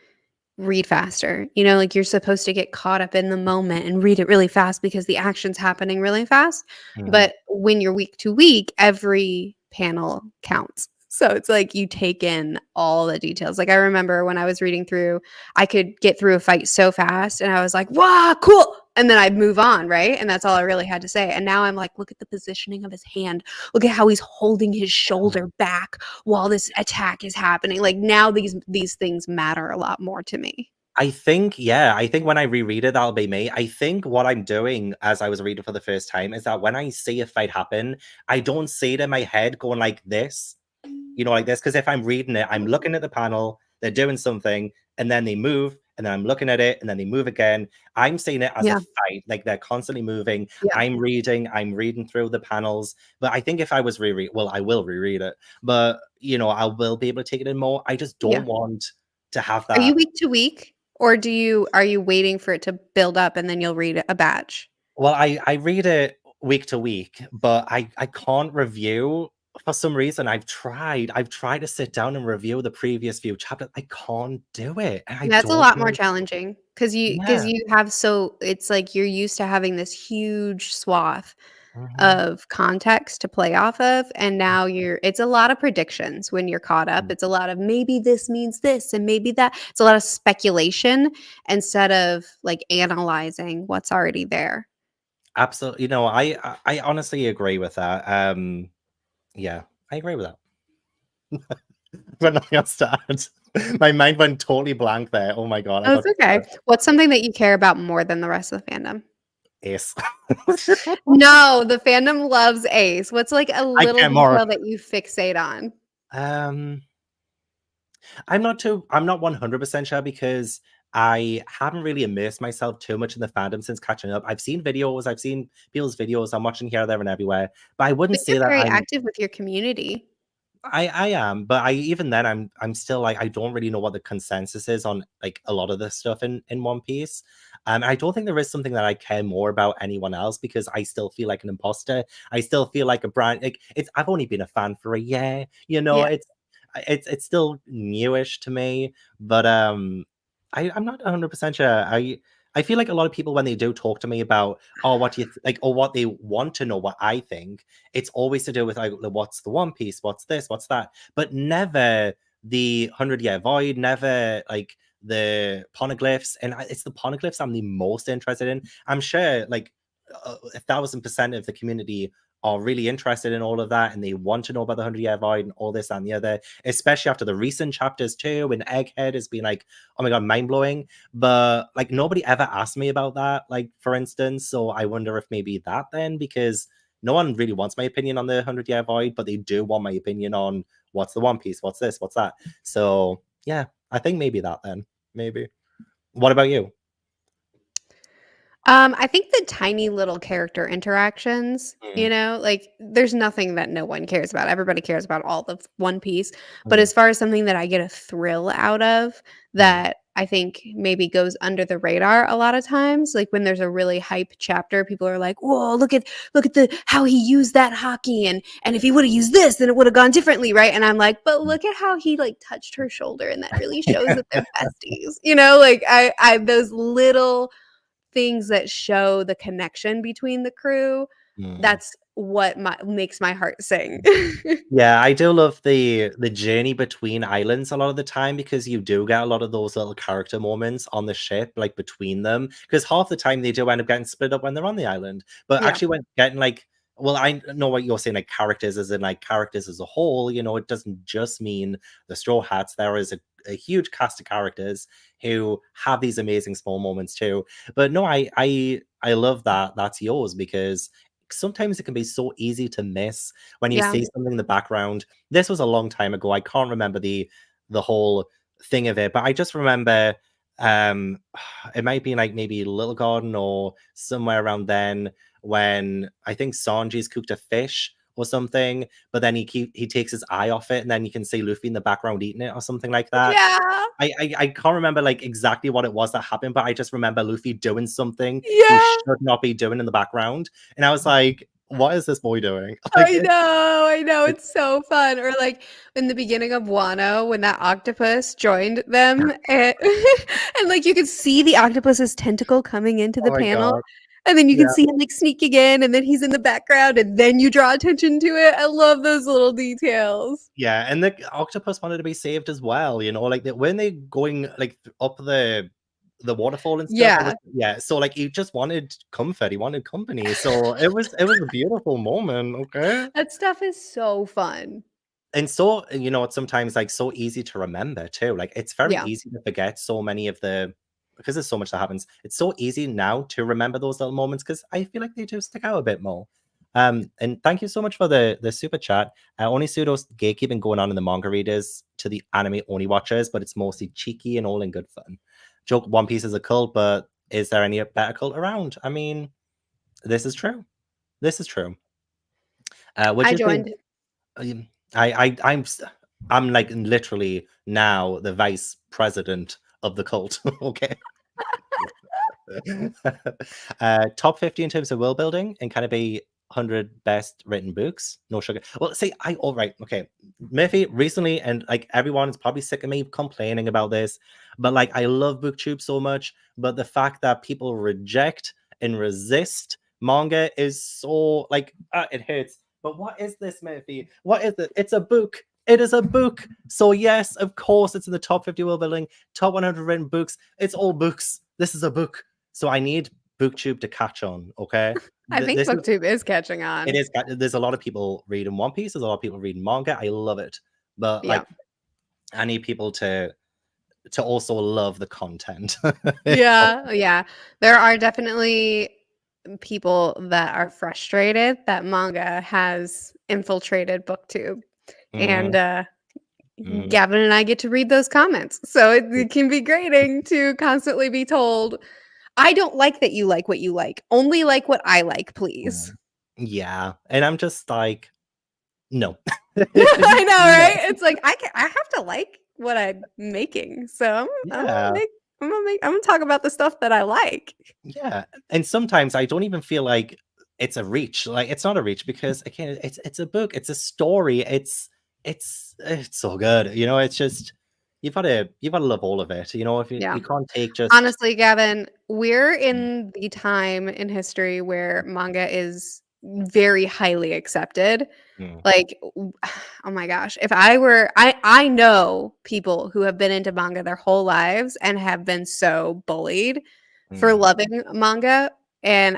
read faster. You know, like you're supposed to get caught up in the moment and read it really fast because the action's happening really fast. Mhm. But when you're week to week, every panel counts. So it's like you take in all the details. Like I remember when I was reading through, I could get through a fight so fast and I was like, wow, cool. And then I'd move on, right? And that's all I really had to say. And now I'm like, look at the positioning of his hand. Look at how he's holding his shoulder back while this attack is happening. Like now these things matter a lot more to me. Yeah, I think when I reread it, that'll be me. I think what I'm doing as I was reading for the first time is that when I see a fight happen, I don't see it in my head going like this, like this. Because if I'm reading it, I'm looking at the panel, they're doing something, and then they move, and then I'm looking at it, and then they move again. I'm seeing it as a Yeah. fight, like they're constantly moving. Yeah. I'm reading through the panels. But I think if I was well, I will reread it, but I will be able to take it in more. I just Yeah. don't want to have Are you that. week to week, or are you waiting for it to build up and then you'll read a batch? Well, I read it week to week, but I can't review for some reason. I've tried to sit down and review the previous few chapters. I can't do it, and I That's a don't lot more know. challenging because Yeah. you have it's like you're used to having this huge swath Mhm. of context to play off of, and now it's a lot of predictions when you're caught up. Mhm. It's a lot of maybe this means this and maybe that. It's a lot of speculation instead of like analyzing what's already there. Absolutely. I honestly agree with that. Yeah, I agree with that. Got nothing else to add. My mind went totally blank there. Oh my god, I Oh, it's got okay. What's something that you care about more than the rest of the fandom? ace. No, the fandom loves Ace. What's like a I little care more. detail that you fixate on? Um, I'm not 100% sure because I haven't really immersed myself too much in the fandom since catching up. I've seen videos, I've seen people's videos, I'm watching here, there, and everywhere, but I wouldn't But you're say that very active with your community. I am, but even then I'm still like I don't really know what the consensus is on like a lot of this stuff in One Piece. I don't think there is something that I care more about anyone else because I still feel like an imposter. I still feel like a brand like I've only been a fan for a year, Yeah. it's still newish to me, but I'm not 100% sure. I feel like a lot of people when they do talk to me about oh what do you like or what they want to know what I think, it's always to do with like what's the One Piece, what's this, what's that, but never the 100 Year Void, never like the poneglyphs. And it's the poneglyphs I'm the most interested in. I'm sure like 1,000% of the community are really interested in all of that and they want to know about the 100 Year Void and all this and the other, especially after the recent chapters too. When Egghead has been like, oh my god, mind blowing. But like nobody ever asked me about that, like for instance. So I wonder if maybe that then, because no one really wants my opinion on the 100 Year Void, but they do want my opinion on what's the One Piece, what's this, what's that. So yeah, I think maybe that then. Maybe. What about you? I think the tiny little character interactions, Mm, like there's nothing that no one cares about. Everybody cares about all of One Piece. But mm, as far as something that I get a thrill out of mm, that I think maybe goes under the radar a lot of times, like when there's a really hype chapter, people are like, "Whoa, look at the how he used that hockey and if he would have used this, then it would have gone differently, right?" And I'm like, "But mm. look at how he like touched her shoulder and that really shows Yeah. that they're besties." Like I those little things that show the connection between the crew, Mm. that's what makes my heart sing. Yeah, I do love the journey between islands a lot of the time because you do get a lot of those little character moments on the ship, like between them. Because half the time they do end up getting split up when they're on the island. But Yeah, actually, when getting like, well, I know what you're saying, like characters, as in like characters as a whole. It doesn't just mean the Straw Hats. There is a huge cast of characters who have these amazing small moments too. But no, I love that that's yours because sometimes it can be so easy to miss when you yeah. see something in the background. This was a long time ago. I can't remember the whole thing of it, but I just remember um it might be like maybe Little Garden or somewhere around then when I think Sanji's cooked a fish or something, but then he takes his eye off it and then you can see Luffy in the background eating it or something like that. Yeah, I can't remember like exactly what it was that happened, but I just remember Luffy doing something he yeah. should not be doing in the background. And I was like, what is this boy doing? Like I know, it's it's so fun. Or like in the beginning of Wano when that octopus joined them and like you could see the octopus's tentacle coming into oh the my panel. god. And then you can Yeah. see him like sneaking in, and then he's in the background, and then you draw attention to it. I love those little details. Yeah, and the octopus wanted to be saved as well, like when they going like up the waterfall and stuff. It was Yeah. yeah, so like he just wanted comfort, he wanted company. So it was a beautiful moment, okay? That stuff is so fun. And so, it's sometimes like so easy to remember too. Like it's very Yeah. easy to forget so many of because there's so much that happens. It's so easy now to remember those little moments because I feel like they do stick out a bit more. And thank you so much for the super chat. Only pseudo gatekeeping going on in the manga readers to the anime only watchers, but it's mostly cheeky and all in good fun. joke One Piece is a cult, but is there any better cult around? I mean, this is true. This is true. What do I you think? joined. I'm like literally now the vice president of the cult. Okay. Top 50 in terms of world building and kind of be 100 best written books. No sugar. Well, see, all right, okay. Merphy recently, and like everyone is probably sick of me complaining about this, but like I love BookTube so much, but the fact that people reject and resist manga is so like it hurts. But what is this, Merphy? What is it? It's a book. It is a book. So yes, of course, it's in the top 50 world building, top 100 written books. It's all books. This is a book. So I need BookTube to catch on, okay? I think BookTube is catching on. It is. There's a lot of people reading One Piece. There's a lot of people reading manga. I love it, but like, I need people to also love the content. Yeah. There are definitely people that are frustrated that manga has infiltrated BookTube, and Gavin and I get to read those comments, so it can be grating to constantly be told, I don't like that you like what you like. Only like what I like, please. Yeah. And I'm just like, no. I know, right? It's like I have to like what I'm making. So I'm gonna talk about the stuff that I like. Yeah. And sometimes I don't even feel like it's a reach. Like it's not a reach because again, it's a book, it's a story, it's so good. You know, it's just you've got to love all of it. You know, if you can't take just honestly, Gavin, we're in the time in history where manga is very highly accepted. Like, oh my gosh, if I know people who have been into manga their whole lives and have been so bullied for loving manga, and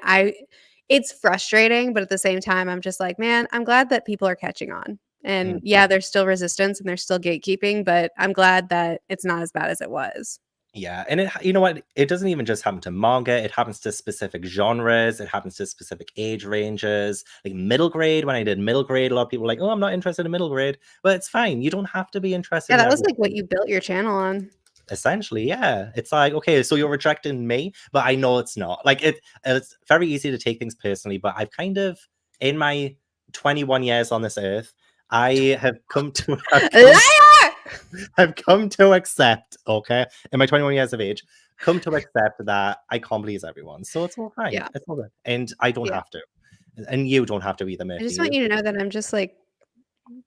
it's frustrating, but at the same time, I'm just like, man, I'm glad that people are catching on. And yeah, there's still resistance and there's still gatekeeping, but I'm glad that it's not as bad as it was. Yeah, and you know what? It doesn't even just happen to manga. It happens to specific genres. It happens to specific age ranges. Like middle grade, when I did middle grade, a lot of people were like, oh, I'm not interested in middle grade. But it's fine. You don't have to be interested Yeah, in that was everything. like what you built your channel on. Essentially, yeah. It's like, okay, so you're rejecting me, but I know it's not. Like it's very easy to take things personally, but I've kind of, in my 21 years on this earth, I have come to I've come to accept, okay, in my 21 years of age, come to accept that I can't please everyone. So it's all fine. Yeah. It's all good. And I don't have to. And you don't have to either, Merphy. I just want you to know that I'm just like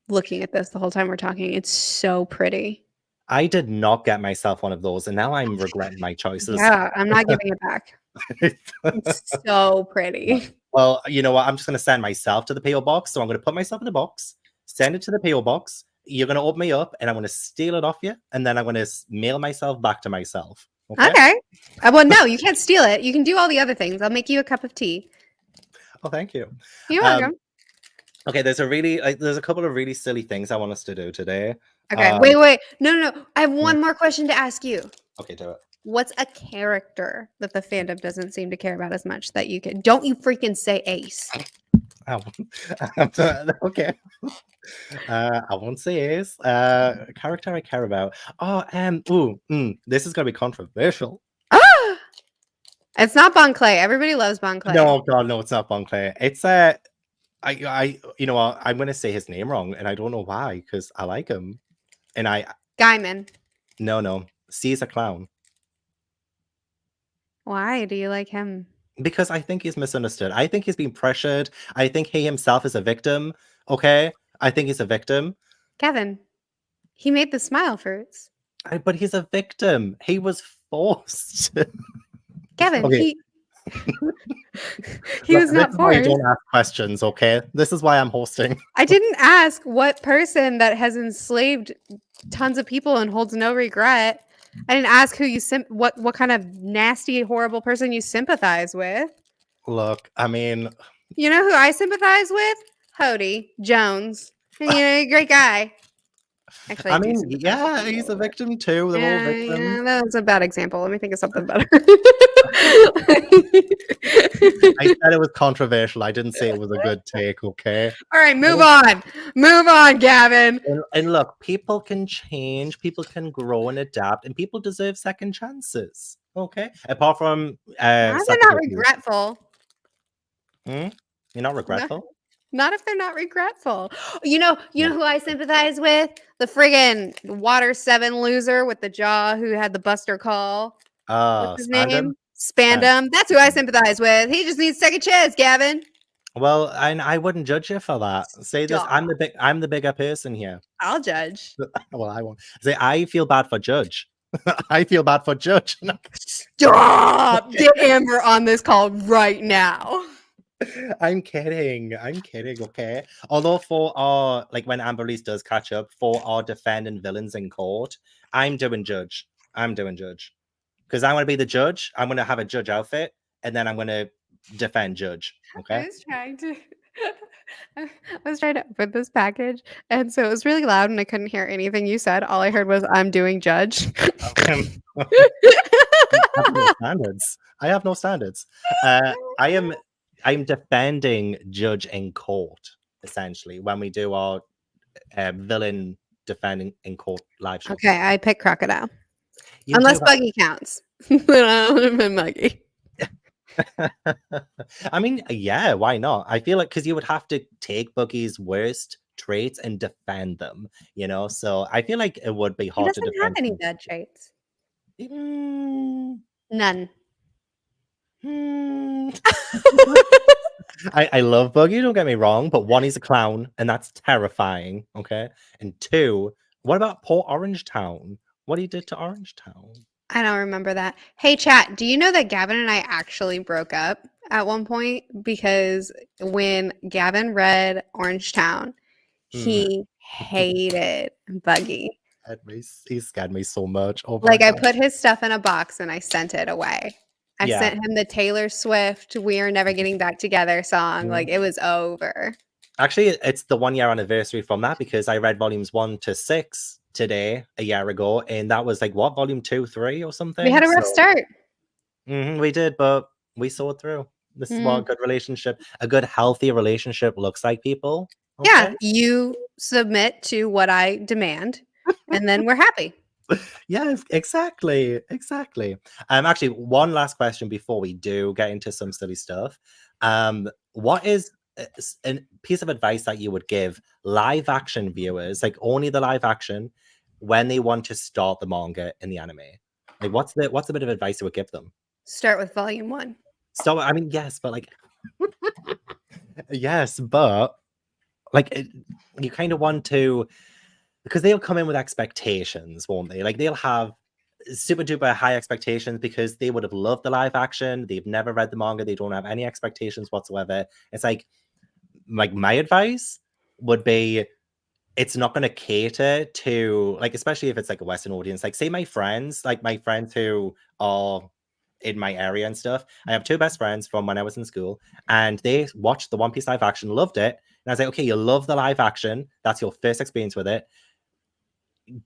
looking at this the whole time we're talking. It's so pretty. I did not get myself one of those, and now I'm regretting my choices. Yeah, I'm not giving it back. It's so pretty. Well, you know what? I'm just going to send myself to the PO box. So I'm going to put myself in a box, send it to the PO box. You're going to open me up, and I'm going to steal it off you, and then I'm going to mail myself back to myself. Okay. Well, no, you can't steal it. You can do all the other things. I'll make you a cup of tea. Oh, thank you. You're welcome. Okay, there's a couple of really silly things I want us to do today. Okay, wait. No. I have one more question to ask you. Okay, do it. What's a character that the fandom doesn't seem to care about as much that you can? Don't you freaking say Ace. Oh, okay. I won't say Ace. Character I care about. Oh, this is gonna be controversial. It's not Bon Clay. Everybody loves Bon Clay. No, God, no, it's not Bon Clay. It's you know what? I'm gonna say his name wrong, and I don't know why, because I like him. And Gaiman. No. Caesar Clown. Why do you like him? Because I think he's misunderstood. I think he's being pressured. I think he himself is a victim. Okay? I think he's a victim. Kevin, he made the smile fruits. But he's a victim. He was forced. Kevin, okay. he was not forced. I don't ask questions, okay? This is why I'm hosting. I didn't ask what person that has enslaved tons of people and holds no regret. I didn't ask who you what kind of nasty, horrible person you sympathize with. Look, I mean, you know who I sympathize with? Hody Jones. You know, great guy. Actually, I I do mean, sympathize with yeah, him a he's a little bit. victim too. They're all victims. Yeah, that was a bad example. Let me think of something better. I said it was controversial. I didn't say it was a good take, okay? All right, move on. Move on, Gavin. And look, people can change, people can grow and adapt, and people deserve second chances, okay? Apart from Not if they're sucking not your teeth. regretful. Hmm? You're not Not, regretful? not if they're not regretful. You know who I sympathize with? The friggin' Water 7 loser with the jaw who had the Buster call. What's his Spandam? name? Spandam. That's who I sympathize with. He just needs second chance, Gavin. Well, I wouldn't judge you for that. Say this, Stop. I'm the bigger person here. I'll judge. Well, I won't. Say I feel bad for Judge. I feel bad for Judge. Stop. Get Amber on this call right now. I'm kidding. I'm kidding, okay? Although for our, like when Amber Release does catch up, for our defending villains in court, I'm doing Judge. I'm doing Judge. Because I want to be the judge. I'm going to have a judge outfit, and then I'm going to defend Judge, okay? I was trying to open this package, and so it was really loud, and I couldn't hear anything you said. All I heard was, "I'm doing Judge." I have no standards. I have no standards. I'm defending Judge in court, essentially, when we do our villain defending in court live show. Okay, I pick Crocodile. You Unless do Buggy counts. Then I would have been Buggy. I mean, yeah, why not? I feel like because you would have to take Buggy's worst traits and defend them, you know? So I feel like it would be He hard to doesn't have defend. any bad traits. Mm, None. hmm. I love Buggy, don't get me wrong, but one, he's a clown, and that's terrifying, okay? And two, what about poor Orange Town? What he did to Orange Town? I don't remember that. Hey, chat, do you know that Gavin and I actually broke up at one point? Because when Gavin read Orange Town, he hated Buggy. He scared me so much. Oh my Like, I God. put his stuff in a box and I sent it away. I Yeah. sent him the Taylor Swift "We Are Never Getting Back Together" song. Mhm. Like, it was over. Actually, it's the 1 year anniversary from that because I read volumes 1 to 6 today, a year ago, and that was like what, volume 2, 3 or something? We had a rough start. We did, but we saw it through. This is what a good relationship, a good, healthy relationship looks like, people. Okay? Yeah, you submit to what I demand, and then we're happy. Yeah, exactly. Actually, one last question before we do get into some silly stuff. What is a piece of advice that you would give live action viewers, like only the live action, when they want to start the manga in the anime? Like, what's the bit of advice you would give them? Start with volume 1. So, I mean, yes, but like, yes, but like, you kind of want to. Because they'll come in with expectations, won't they? Like they'll have super duper high expectations because they would have loved the live action. They've never read the manga. They don't have any expectations whatsoever. It's like my advice would be it's not going to cater to like, especially if it's like a Western audience. Like say my friends who are in my area and stuff. I have 2 best friends from when I was in school and they watched the One Piece live action, loved it. And I was like, okay, you love the live action. That's your first experience with it.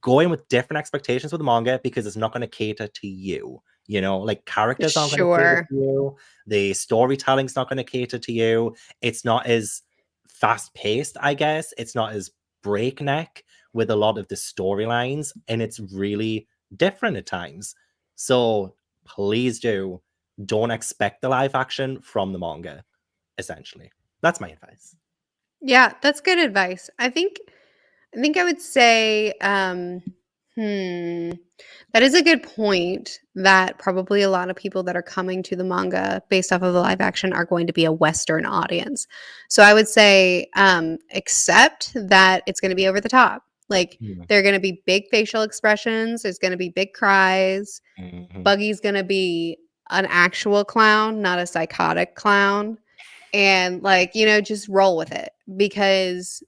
Go in with different expectations with the manga because it's not going to cater to you. You know, like characters aren't going to cater to you. The storytelling's not going to cater to you. It's not as fast paced, I guess. It's not as breakneck with a lot of the storylines, and it's really different at times. So please don't expect the live action from the manga, essentially. That's my advice. Yeah, that's good advice. I think I would say, that is a good point that probably a lot of people that are coming to the manga based off of the live action are going to be a Western audience. So I would say, accept that it's going to be over the top. Like there are going to be big facial expressions. There's going to be big cries. Buggy's going to be an actual clown, not a psychotic clown. And like, just roll with it because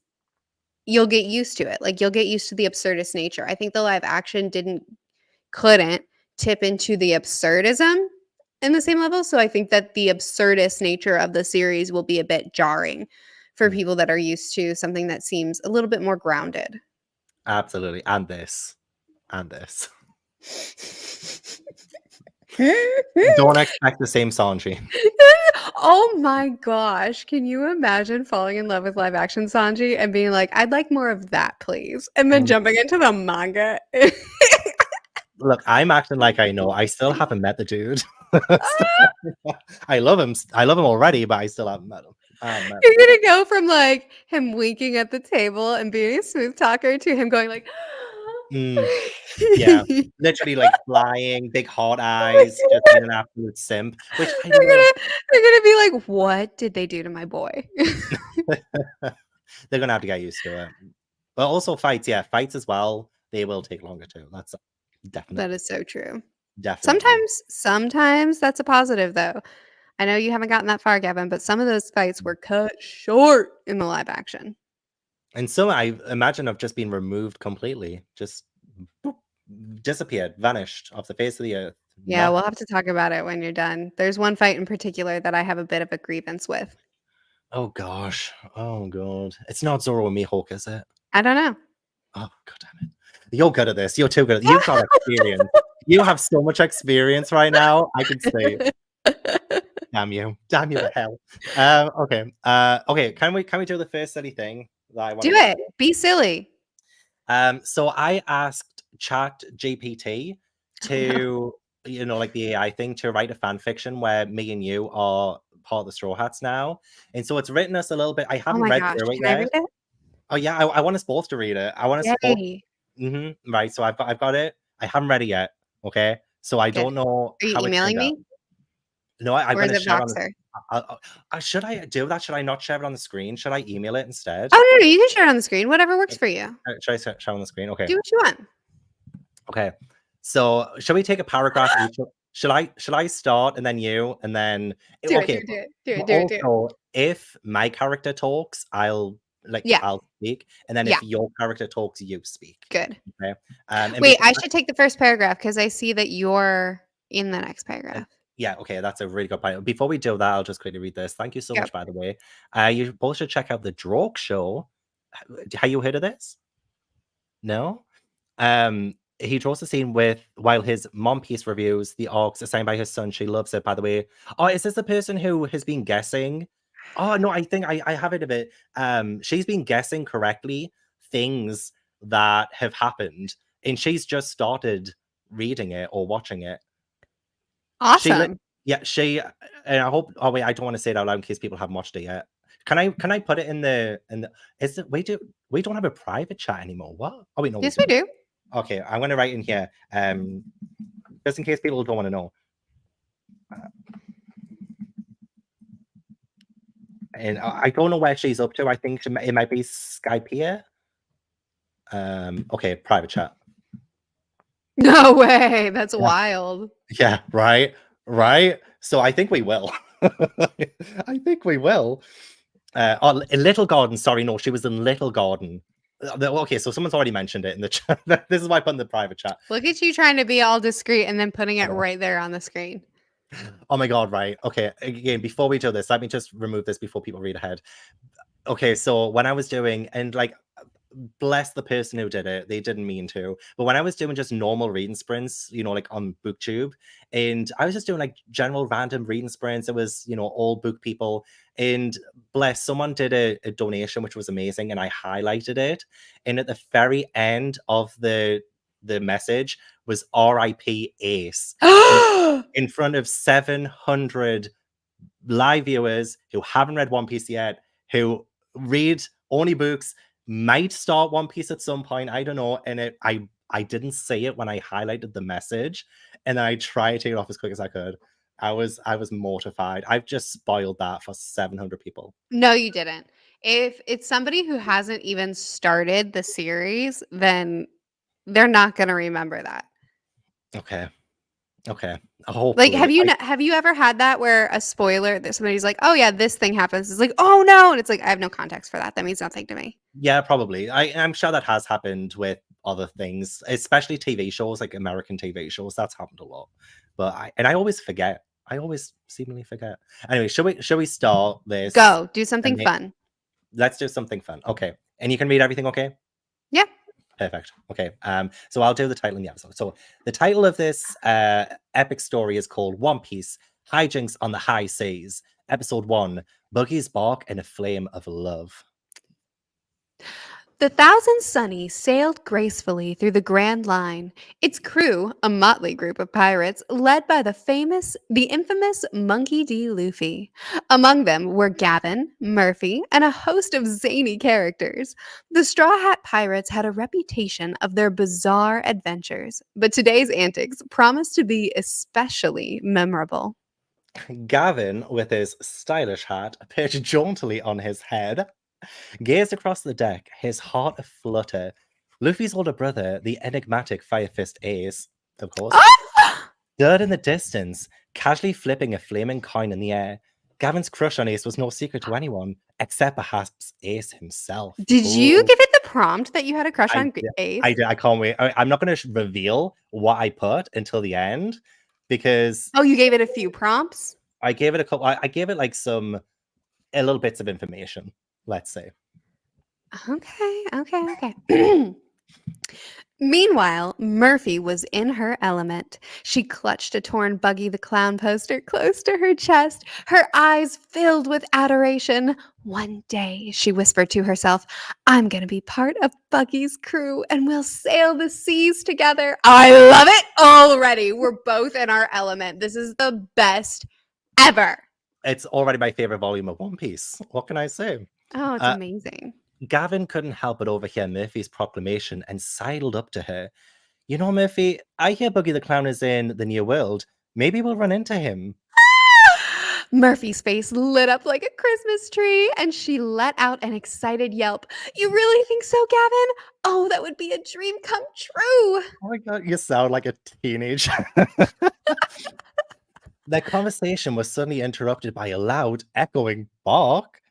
you'll get used to it. Like you'll get used to the absurdist nature. I think the live action couldn't tip into the absurdism in the same level. So I think that the absurdist nature of the series will be a bit jarring for people that are used to something that seems a little bit more grounded. Absolutely. And this. And this. Don't expect the same Sanji. Oh my gosh. Can you imagine falling in love with live action Sanji and being like, I'd like more of that, please? And then jumping into the manga. Look, I'm acting like I know. I still haven't met the dude. I love him. I love him already, but I still haven't met him. You're gonna go from like him winking at the table and being a smooth talker to him going like, yeah, literally like flying, big hot eyes, just being an absolute simp. Which I they're love. gonna be like, what did they do to my boy? They're gonna have to get used to it. But also fights, yeah, fights as well. They will take longer too. That's definitely. That is so true. Definitely. Sometimes that's a positive though. I know you haven't gotten that far, Gavin, but some of those fights were cut short in the live action. And some I imagine have just been removed completely. Just boop, disappeared, vanished off the face of the earth. Yeah, we'll have to talk about it when you're done. There's one fight in particular that I have a bit of a grievance with. Oh gosh. Oh god. It's not Zoro and Mihawk, is it? I don't know. Oh god damn it. You're good at this. You're too good at this. You've got experience. You have so much experience right now. I could say. Damn you. Damn you to hell. Okay. Okay, can we do the first silly thing that I want to do? It. Be silly. So I asked Chat GPT to like the AI thing, to write a fan fiction where me and you are part of the Straw Hats now. And so it's written us a little bit. I haven't read through it yet. Oh yeah, I want us both to read it. I want us both. Right. So I've got it. I haven't read it yet. Okay. So I don't know. Are you emailing me? No, I'm going to share it. Should I do that? Should I not share it on the screen? Should I email it instead? Oh no, you can share it on the screen. Whatever works for you. Should I share on the screen? Okay. Do what you want. Okay. So shall we take a paragraph each? Should I start and then you and then do it. If my character talks, I'll speak, and then if your character talks, you speak. Good. Okay. Wait, I should take the first paragraph because I see that you're in the next paragraph. Yeah, okay, that's a really good point. Before we do that, I'll just quickly read this. Thank you so much, by the way. You both should check out the Drake Show. Have you heard of this? No? He draws a scene while his mom piece reviews the arcs assigned by his son. She loves it, by the way. Oh, is this the person who has been guessing? Oh, no, I think I have it a bit. She's been guessing correctly things that have happened, and she's just started reading it or watching it. Awesome. She and I hope. Oh wait, I don't want to say it out loud in case people haven't watched it yet. Can I put it in the? Is it? We don't have a private chat anymore. What? Oh wait, no. Yes, we do. Okay, I'm going to write in here. Just in case people don't want to know. And I don't know where she's up to. I think it might be Skype here. Okay, private chat. No way. That's wild. Yeah, right. So I think we will. I think we will. In Little Garden. Sorry, no, she was in Little Garden. Okay, so someone's already mentioned it in the chat. This is why I put in the private chat. Look at you trying to be all discreet and then putting it right there on the screen. Oh my god, right. Okay, again, before we do this, let me just remove this before people read ahead. Okay, so when I was doing, and like, bless the person who did it, they didn't mean to, but when I was doing just normal reading sprints, like on BookTube, and I was just doing like general random reading sprints, it was all book people, and bless, someone did a donation which was amazing, and I highlighted it, and at the very end of the message was RIP Ace in front of 700 live viewers who haven't read One Piece yet, who read only books, might start One Piece at some point, I don't know, and I didn't see it when I highlighted the message, and I tried to take it off as quick as I could. I was mortified. I've just spoiled that for 700 people. No, you didn't. If it's somebody who hasn't even started the series, then they're not going to remember that. Okay. Like, have you ever had that where a spoiler that somebody's like, oh yeah, this thing happens, it's like, oh no, and it's like, I have no context for that means nothing to me. Yeah, probably. I'm sure that has happened with other things, especially TV shows, like American TV shows. That's happened a lot, but I always forget. I always seemingly forget. Anyway, should we start this? Go do something fun. Let's do something fun. Okay, and you can read everything. Okay. Yeah. Perfect. Okay. So I'll do the title in the episode. So the title of this epic story is called One Piece: Hijinks on the High Seas. Episode 1: Buggy's Bark in a Flame of Love. The Thousand Sunny sailed gracefully through the Grand Line, its crew a motley group of pirates led by the infamous Monkey D. Luffy. Among them were Gavin, Merphy, and a host of zany characters. The Straw Hat Pirates had a reputation of their bizarre adventures, but today's antics promised to be especially memorable. Gavin, with his stylish hat perched jauntily on his head, gazed across the deck, his heart aflutter. Luffy's older brother, the enigmatic Fire Fist Ace, of course, stood in the distance, casually flipping a flaming coin in the air. Gavin's crush on Ace was no secret to anyone, except perhaps Ace himself. Did you give it the prompt that you had a crush on Ace? I did. I can't wait. I'm not going to reveal what I put until the end because. Oh, you gave it a few prompts? I gave it a couple. I gave it like a little bits of information, let's say. Okay. Meanwhile, Merphy was in her element. She clutched a torn Buggy the Clown poster close to her chest, her eyes filled with adoration. One day, she whispered to herself, I'm going to be part of Buggy's crew and we'll sail the seas together. I love it already. We're both in our element. This is the best ever. It's already my favorite volume of One Piece. What can I say? Oh, it's amazing. Gavin couldn't help but overhear Merphy's proclamation and sidled up to her. You know, Merphy, I hear Buggy the Clown is in the New World. Maybe we'll run into him. Murphy's face lit up like a Christmas tree, and she let out an excited yelp. You really think so, Gavin? Oh, that would be a dream come true. Oh my God, you sound like a teenager. Their conversation was suddenly interrupted by a loud, echoing bark.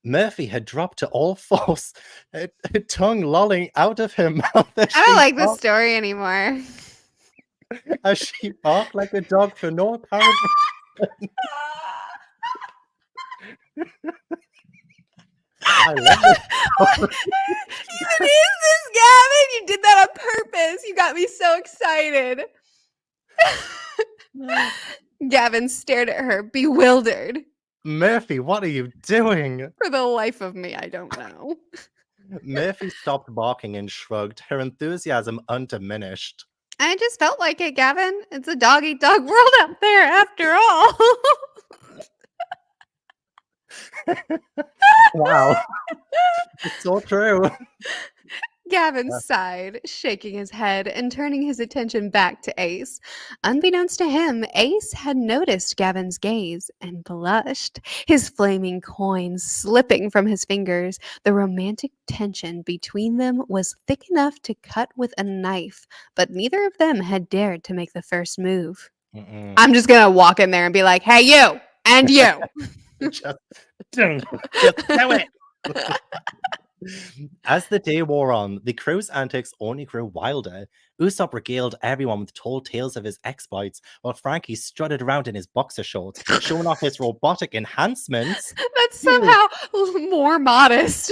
Merphy had dropped to all fours, her tongue lolling out of her mouth. I don't like this story anymore. As she barked like a dog for no apparent reason. I love it. What even is this, Gavin? You did that on purpose. You got me so excited. Gavin stared at her, bewildered. Merphy, what are you doing? For the life of me, I don't know. Merphy stopped barking and shrugged, her enthusiasm undiminished. I just felt like it, Gavin. It's a dog-eat-dog world out there, after all. Wow. It's so true. Gavin sighed, shaking his head and turning his attention back to Ace. Unbeknownst to him, Ace had noticed Gavin's gaze and blushed, his flaming coin slipping from his fingers. The romantic tension between them was thick enough to cut with a knife, but neither of them had dared to make the first move. I'm just going to walk in there and be like, hey, you, and you. Just do it. As the day wore on, the crew's antics only grew wilder. Usopp regaled everyone with told tales of his exploits, while Frankie strutted around in his boxer shorts, showing off his robotic enhancements. That's somehow more modest.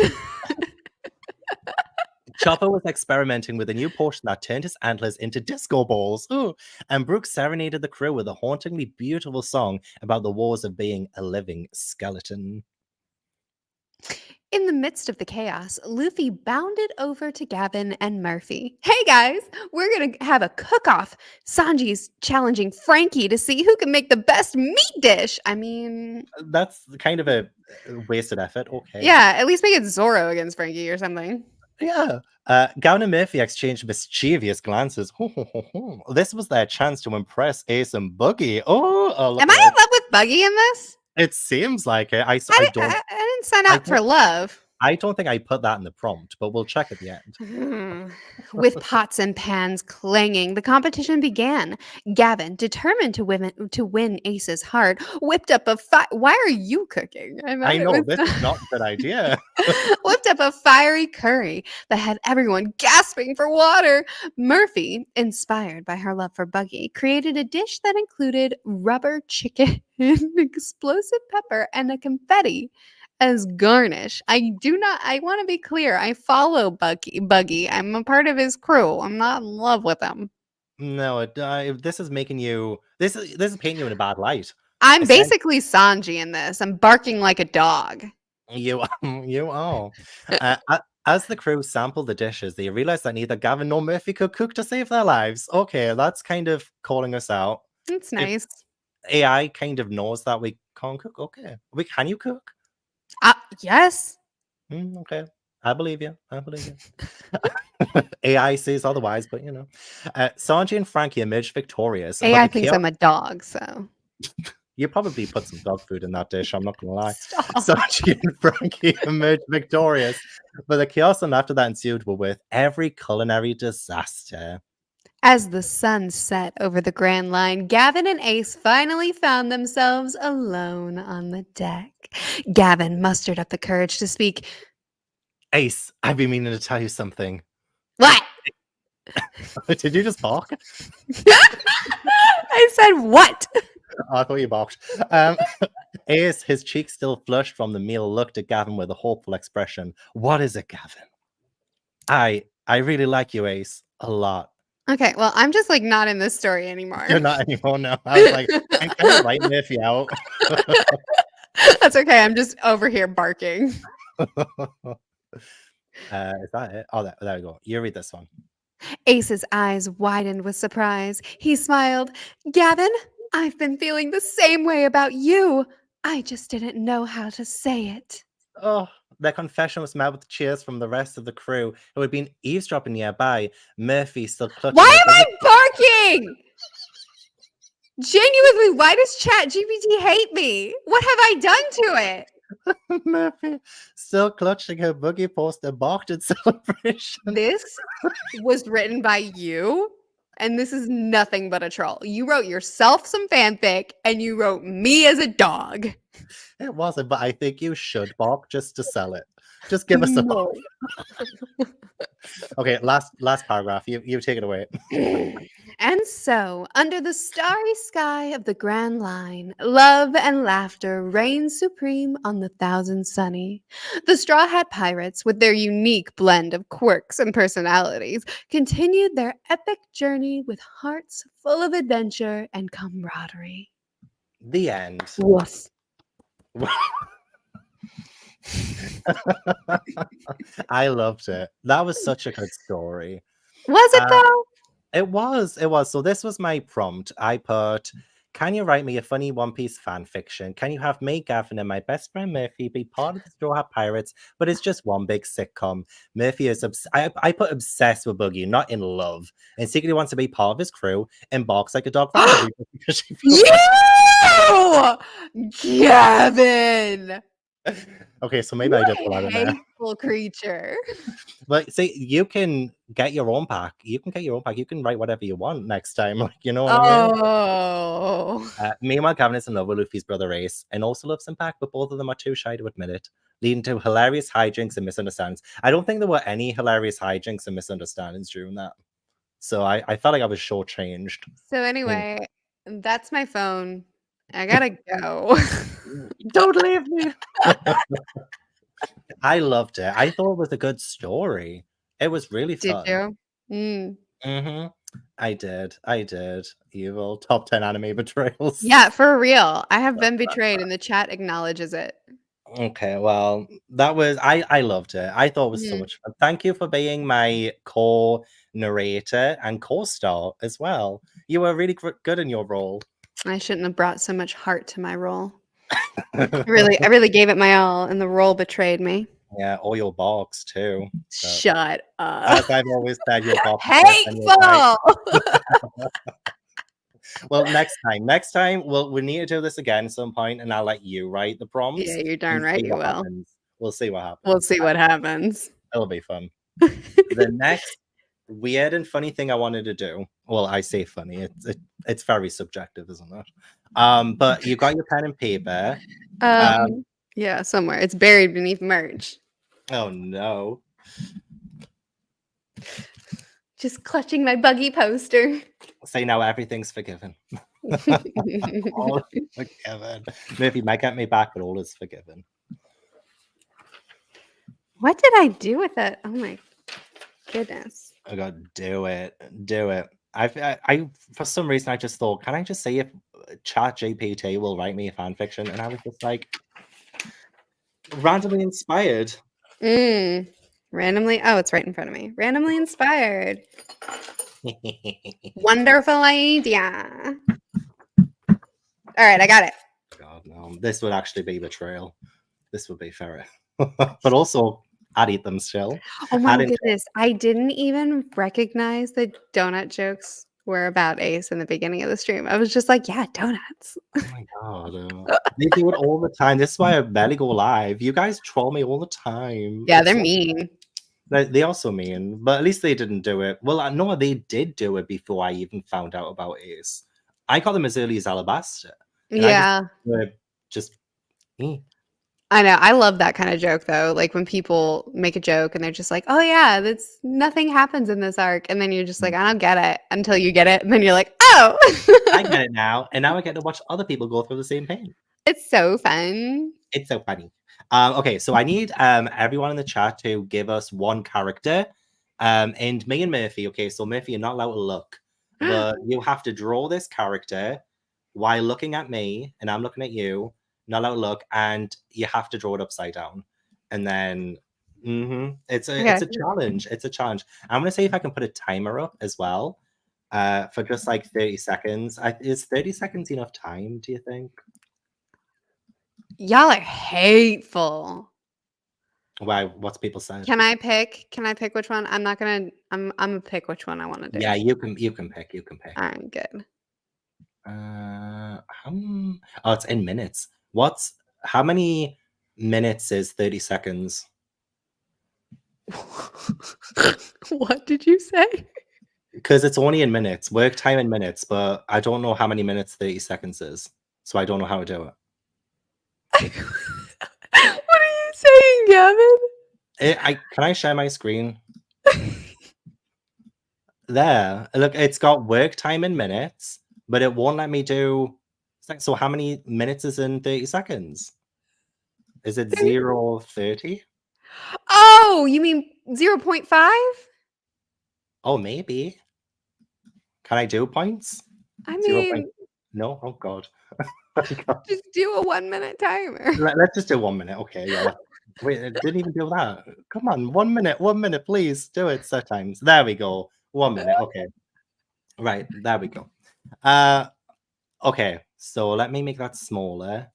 Chopper was experimenting with a new potion that turned his antlers into disco balls. Ooh. And Brooke serenaded the crew with a hauntingly beautiful song about the woes of being a living skeleton. In the midst of the chaos, Luffy bounded over to Gavin and Merphy. Hey guys, we're going to have a cook-off. Sanji's challenging Frankie to see who can make the best meat dish. I mean... That's kind of a wasted effort, okay. Yeah, at least make it Zoro against Frankie or something. Yeah. Gavin and Merphy exchanged mischievous glances. This was their chance to impress Ace and Buggy. Am I in love with Buggy in this? It seems like it. I didn't sign up for love. I don't think I put that in the prompt, but we'll check at the end. With pots and pans clanging, the competition began. Gavin, determined to win Ace's heart, whipped up a Why are you cooking? I know, this is not a good idea. Whipped up a fiery curry that had everyone gasping for water. Merphy, inspired by her love for Buggy, created a dish that included rubber chicken, explosive pepper, and a confetti. as garnish. I want to be clear. I follow Buggy. I'm a part of his crew. I'm not in love with him. No, this is making you. This is painting you in a bad light. I'm basically Sanji in this. I'm barking like a dog. You are. As the crew sample the dishes, they realize that neither Gavin nor Merphy could cook to save their lives. Okay, that's kind of calling us out. It's nice. AI kind of knows that we can't cook. Okay, can you cook? Yes. Okay, I believe you. AI says otherwise, but Sanji and Frankie emerge victorious. AI thinks I'm a dog, so. You probably put some dog food in that dish, I'm not gonna lie. Sanji and Frankie emerged victorious, but the chaos and after that ensued were worth every culinary disaster. As the sun set over the Grand Line, Gavin and Ace finally found themselves alone on the deck. Gavin mustered up the courage to speak. Ace, I've been meaning to tell you something. What? Did you just bark? I said what? I thought you barked. Ace, his cheeks still flushed from the meal, looked at Gavin with a hopeful expression. What is it, Gavin? I really like you, Ace, a lot. Okay, well, I'm just like not in this story anymore. You're not anymore, no. I was like, I kind of write Merphy out. That's okay. I'm just over here barking. Is that it? Oh, there we go. You read this one. Ace's eyes widened with surprise. He smiled. Gavin, I've been feeling the same way about you. I just didn't know how to say it. Oh, their confession was met with cheers from the rest of the crew who had been eavesdropping nearby. Merphy still clutching. Why am I barking? Genuinely, why does ChatGPT hate me? What have I done to it? Merphy, still clutching her boogie poster, barked in celebration. This was written by you, and this is nothing but a troll. You wrote yourself some fanfic, and you wrote me as a dog. It wasn't, but I think you should bark just to sell it. Just give us a bark. Okay, last paragraph. You take it away. And so, under the starry sky of the Grand Line, love and laughter reigned supreme on the Thousand Sunny. The Straw Hat Pirates, with their unique blend of quirks and personalities, continued their epic journey with hearts full of adventure and camaraderie. The end. Woof. I loved it. That was such a good story. Was it though? It was. So this was my prompt. I put, can you write me a funny One Piece fan fiction? Can you have me, Gavin, and my best friend Merphy be part of the Straw Hat Pirates, but it's just one big sitcom? Merphy is I put obsessed with Boogie, not in love, and secretly wants to be part of his crew and barks like a dog. Gavin! Okay, so maybe I did pull out of there. Hateful creature. But see, you can get your own pack. You can write whatever you want next time. Like, you know what I mean? Oh. Meanwhile, Gavin is in love with Luffy's brother Ace and also loves him back, but both of them are too shy to admit it, leading to hilarious hijinks and misunderstandings. I don't think there were any hilarious hijinks and misunderstandings during that. So I felt like I was shortchanged. So anyway, that's my phone. I gotta go. Don't leave me. I loved it. I thought it was a good story. It was really fun. Did you? Mm-hmm. I did. Evil top 10 anime betrayals. Yeah, for real. I have been betrayed, and the chat acknowledges it. Okay, well, that was I loved it. I thought it was so much fun. Thank you for being my co-narrator and co-star as well. You were really good in your role. I shouldn't have brought so much heart to my role. I really gave it my all, and the role betrayed me. Yeah, all your barks too. So. Shut up. As I've always said, your barks. Hateful. Well, next time, we need to do this again at some point, and I'll let you write the prompts. Yeah, you're darn right you will. Happens. We'll see what happens. We'll see what happens. It'll be fun. The next weird and funny thing I wanted to do. Well, I say funny. It's very subjective, isn't it? But you got your pen and paper. Yeah, somewhere. It's buried beneath merch. Oh no. Just clutching my Buggy poster. Say now everything's forgiven. All is forgiven. Maybe might get me back, but all is forgiven. What did I do with it? Oh my goodness. I got do it. Do it. I for some reason I just thought, can I just see if ChatGPT will write me a fan fiction? And I was just like, randomly inspired. Randomly. Oh, it's right in front of me. Randomly inspired. Wonderful idea. All right, I got it. God, no. This would actually be betrayal. This would be fair. But also, I'd eat them still. Oh my goodness. I didn't even recognize the donut jokes were about Ace in the beginning of the stream. I was just like, yeah, donuts. Oh my God. They do it all the time. This is why I barely go live. You guys troll me all the time. Yeah, they're mean. They also mean, but at least they didn't do it. Well, no, they did do it before I even found out about Ace. I got them as early as Alabaster. Yeah. Just I know. I love that kind of joke though. Like when people make a joke and they're just like, "Oh yeah, that's nothing happens in this arc," and then you're just like, "I don't get it," until you get it, and then you're like, "Oh, I get it now," and now I get to watch other people go through the same pain. It's so fun. It's so funny. Okay, so I need everyone in the chat to give us one character, and me and Merphy. Okay, so Merphy, you're not allowed to look, but you have to draw this character while looking at me, and I'm looking at you. Not allowed to look, and you have to draw it upside down, and then it's a challenge. It's a challenge. I'm gonna see if I can put a timer up as well, for just like 30 seconds. Is 30 seconds enough time? Do you think? Y'all are hateful. Why? What's people saying? Can I pick? Can I pick which one? I'm not gonna. I'm gonna pick which one I want to do. Yeah, you can pick. You can pick. All right, good. Oh, it's in minutes. How many minutes is 30 seconds? What did you say? Because it's only in minutes, work time in minutes, but I don't know how many minutes 30 seconds is, so I don't know how to do it. What are you saying, Gavin? Can I share my screen? There, look, it's got work time in minutes, but it won't let me do. So how many minutes is in 30 seconds? Is it 0 30? Oh, you mean 0.5? Oh, maybe. Can I do points? I mean, no. Oh God. Just do a 1 minute timer. Let's just do 1 minute. Okay. Yeah. Wait, it didn't even do that. Come on, 1 minute. 1 minute, please do it set times. There we go. 1 minute. Okay. Right. There we go. Okay. So let me make that smaller.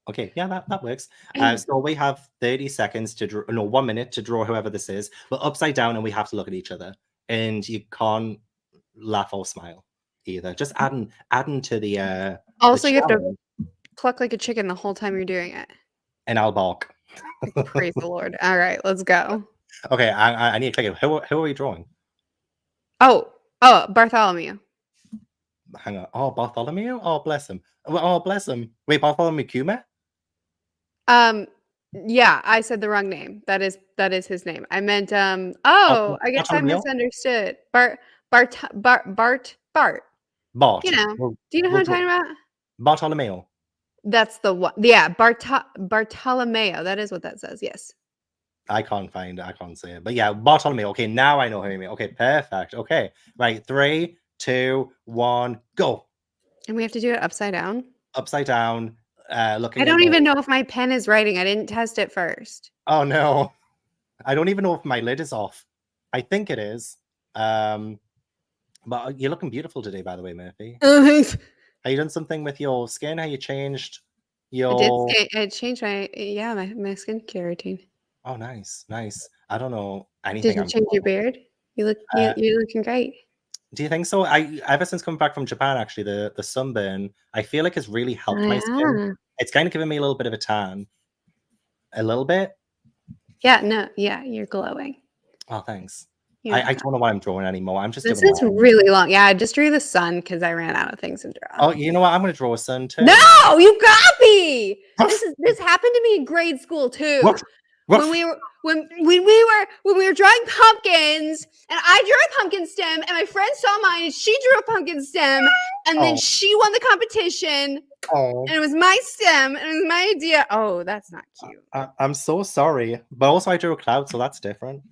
Okay, yeah, that works. So we have 30 seconds to draw, no, 1 minute to draw whoever this is, but upside down, and we have to look at each other, and you can't laugh or smile either. Just adding to the. Also, you have to cluck like a chicken the whole time you're doing it. And I'll bark. Praise the Lord. All right, let's go. Okay, I need to click it. Who are we drawing? Oh, Bartholomew. Hang on. Oh, Bartholomew? Oh, bless him. Oh, bless him. Wait, Bartholomew Kuma? Yeah, I said the wrong name. That is his name. I meant I guess I misunderstood. Bart. You know. Do you know who I'm talking about? Bartholomew. That's the one. Yeah, Bartolomeo. That is what that says. Yes. I can't say it. But yeah, Bartholomew. Okay, now I know who you mean. Okay, perfect. Okay. Right. 3, 2, 1, go. And we have to do it upside down? Upside down. Looking. I don't even know if my pen is writing. I didn't test it first. Oh no. I don't even know if my lid is off. I think it is. But you're looking beautiful today, by the way, Merphy. Have you done something with your skin? Have you changed your... I changed my skincare routine. Oh, nice. I don't know anything. Did you change your beard? You're looking great. Do you think so? Ever since coming back from Japan, actually, the sunburn, I feel like it's really helped my skin. It's kind of given me a little bit of a tan. A little bit? Yeah, you're glowing. Oh, thanks. I don't know what I'm drawing anymore. I'm just This is really long. Yeah, I just drew the sun because I ran out of things to draw. Oh, you know what? I'm going to draw a sun too. No, you got me! This happened to me in grade school too. What? when we were drawing pumpkins, and I drew a pumpkin stem, and my friend saw mine, and she drew a pumpkin stem, and then she won the competition. And it was my stem, and it was my idea. Oh, that's not cute. I'm so sorry, but also I drew a cloud, so that's different.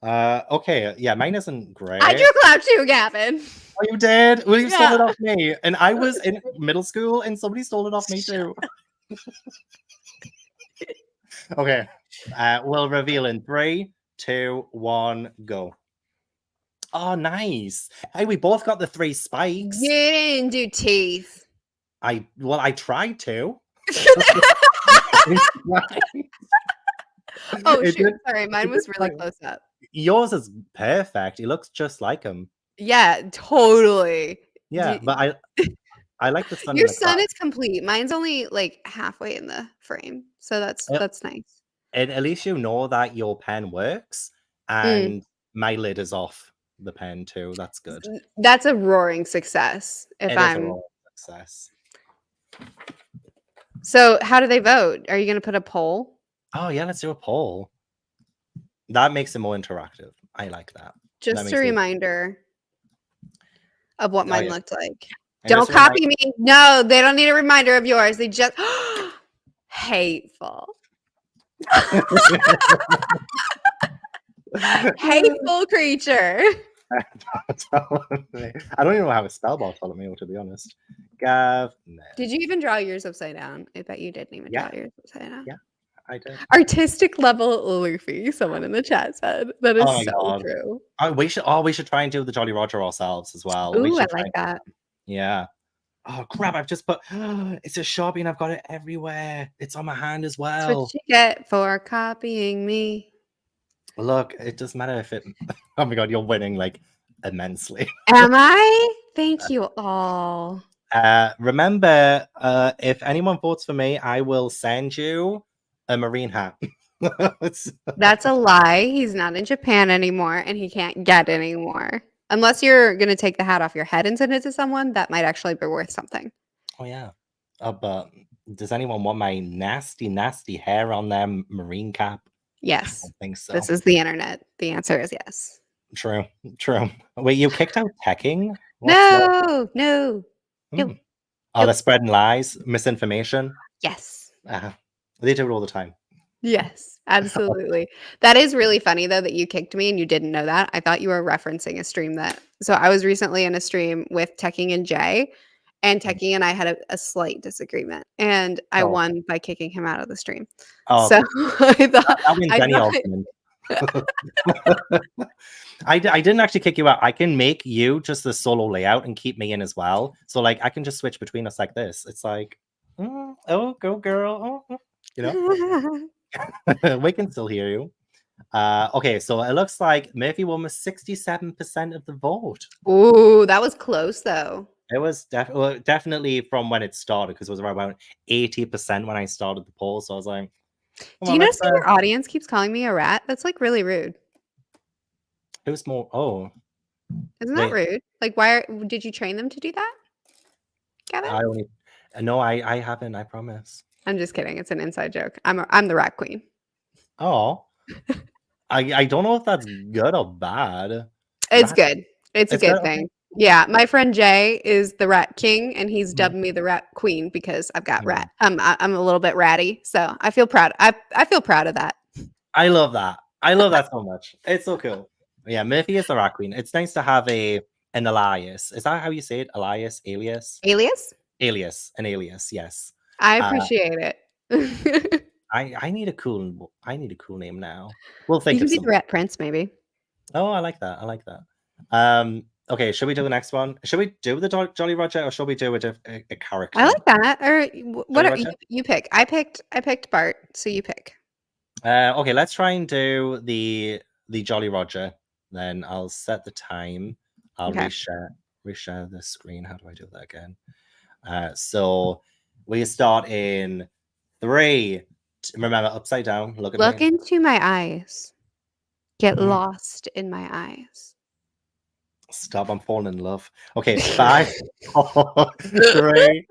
Okay, yeah, mine isn't great. I drew a cloud too, Gavin. Oh, you did? Well, you stole it off me, and I was in middle school, and somebody stole it off me too. Okay, we'll reveal in 3, 2, 1, go. Oh, nice. Hey, we both got the 3 spikes. You didn't do teeth. I tried to. Oh, shoot. Sorry, mine was really close up. Yours is perfect. It looks just like him. Yeah, totally. Yeah, but I like the sun. Your sun is complete. Mine's only like halfway in the frame, so that's nice. And at least you know that your pen works, and my lid is off the pen too. That's good. That's a roaring success. It is a roaring success. So, how do they vote? Are you going to put a poll? Oh yeah, let's do a poll. That makes it more interactive. I like that. Just a reminder of what mine looked like. And don't copy me. No, they don't need a reminder of yours. They just hateful. Hateful creature. I don't even know how to spell Bartholomew, to be honest. Gav. Did you even draw yours upside down? I bet you didn't even draw yours upside down. Yeah, I did. Artistic level Luffy, someone in the chat said. That is so true. We should try and do the Jolly Roger ourselves as well. Ooh, I like that. Yeah. Oh crap, I've just put it's a Sharpie and I've got it everywhere. It's on my hand as well. That's what you get for copying me. Look, it doesn't matter if it oh my god, you're winning like immensely. Am I? Thank you all. Remember, if anyone votes for me, I will send you a marine hat. That's a lie. He's not in Japan anymore and he can't get any more. Unless you're going to take the hat off your head and send it to someone, that might actually be worth something. Oh, yeah. But does anyone want my nasty, nasty hair on their marine cap? Yes. I think so. This is the internet. The answer is yes. True. Wait, you kicked out teching? No. Oh, they're spreading lies, misinformation? Yes. They do it all the time. Yes, absolutely. That is really funny, though, that you kicked me and you didn't know that. I thought you were referencing a stream so I was recently in a stream with Teching and Jay, and Techie and I had a slight disagreement, and I won by kicking him out of the stream. Oh, so I thought I didn't actually kick you out. I can make you just the solo layout and keep me in as well. So like I can just switch between us like this. It's like, oh, go girl. Oh, you know, we can still hear you. Okay, so it looks like Merphy won with 67% of the vote. Ooh, that was close though. It was definitely from when it started, because it was around about 80% when I started the poll. So I was like, do you notice that your audience keeps calling me a rat? That's like really rude. Who's more? Oh, isn't that rude? Like, why did you train them to do that, Gavin? No, I haven't. I promise. I'm just kidding. It's an inside joke. I'm the rat queen. Oh, I don't know if that's good or bad. It's good. It's a good thing. Yeah, my friend Jay is the rat king, and he's dubbed me the rat queen because I've got rat. I'm a little bit ratty, so I feel proud. I feel proud of that. I love that. I love that so much. It's so cool. Yeah, Merphy is the rat queen. It's nice to have an alias. Is that how you say it? Alias? Alias? Alias? An alias, yes. I appreciate it. I need a cool name now. We'll think you of can be the Rat Prince, maybe. Oh, I like that. Okay, should we do the next one? Should we do the Jolly Roger, or should we do a character? I like that. Or what are you pick? I picked Bart, so you pick. Okay, let's try and do the Jolly Roger. Then I'll set the time. I'll reshare the screen. How do I do that again? So we start in 3. Remember, upside down. Look into my eyes. Get lost in my eyes. Stop! I'm falling in love. Okay, 5, 4, 3,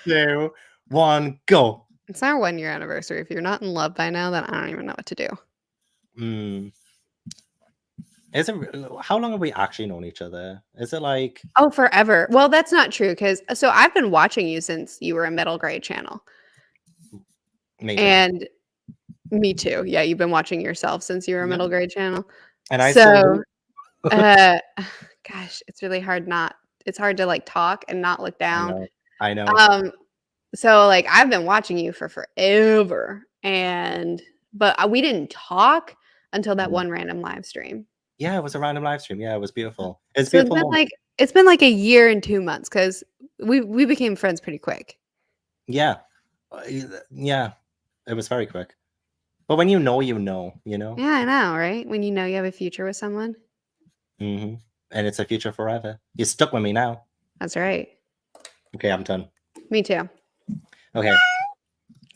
2, 1, go. It's our 1-year anniversary. If you're not in love by now, then I don't even know what to do. Is it? How long have we actually known each other? Is it like? Oh, forever. Well, that's not true because I've been watching you since you were a middle grade channel. Me too. And me too. Yeah, you've been watching yourself since you were a middle grade channel. And I still gosh, it's really hard it's hard to like talk and not look down. I know. So like I've been watching you for forever but we didn't talk until that one random live stream. Yeah, it was a random live stream. Yeah, it was beautiful. It's So beautiful. it's been like a year and 2 months because we became friends pretty quick. Yeah. Yeah. It was very quick. But when you know, you know. Yeah, I know, right? When you know you have a future with someone. And it's a future forever. You're stuck with me now. That's right. Okay, I'm done. Me too. Okay.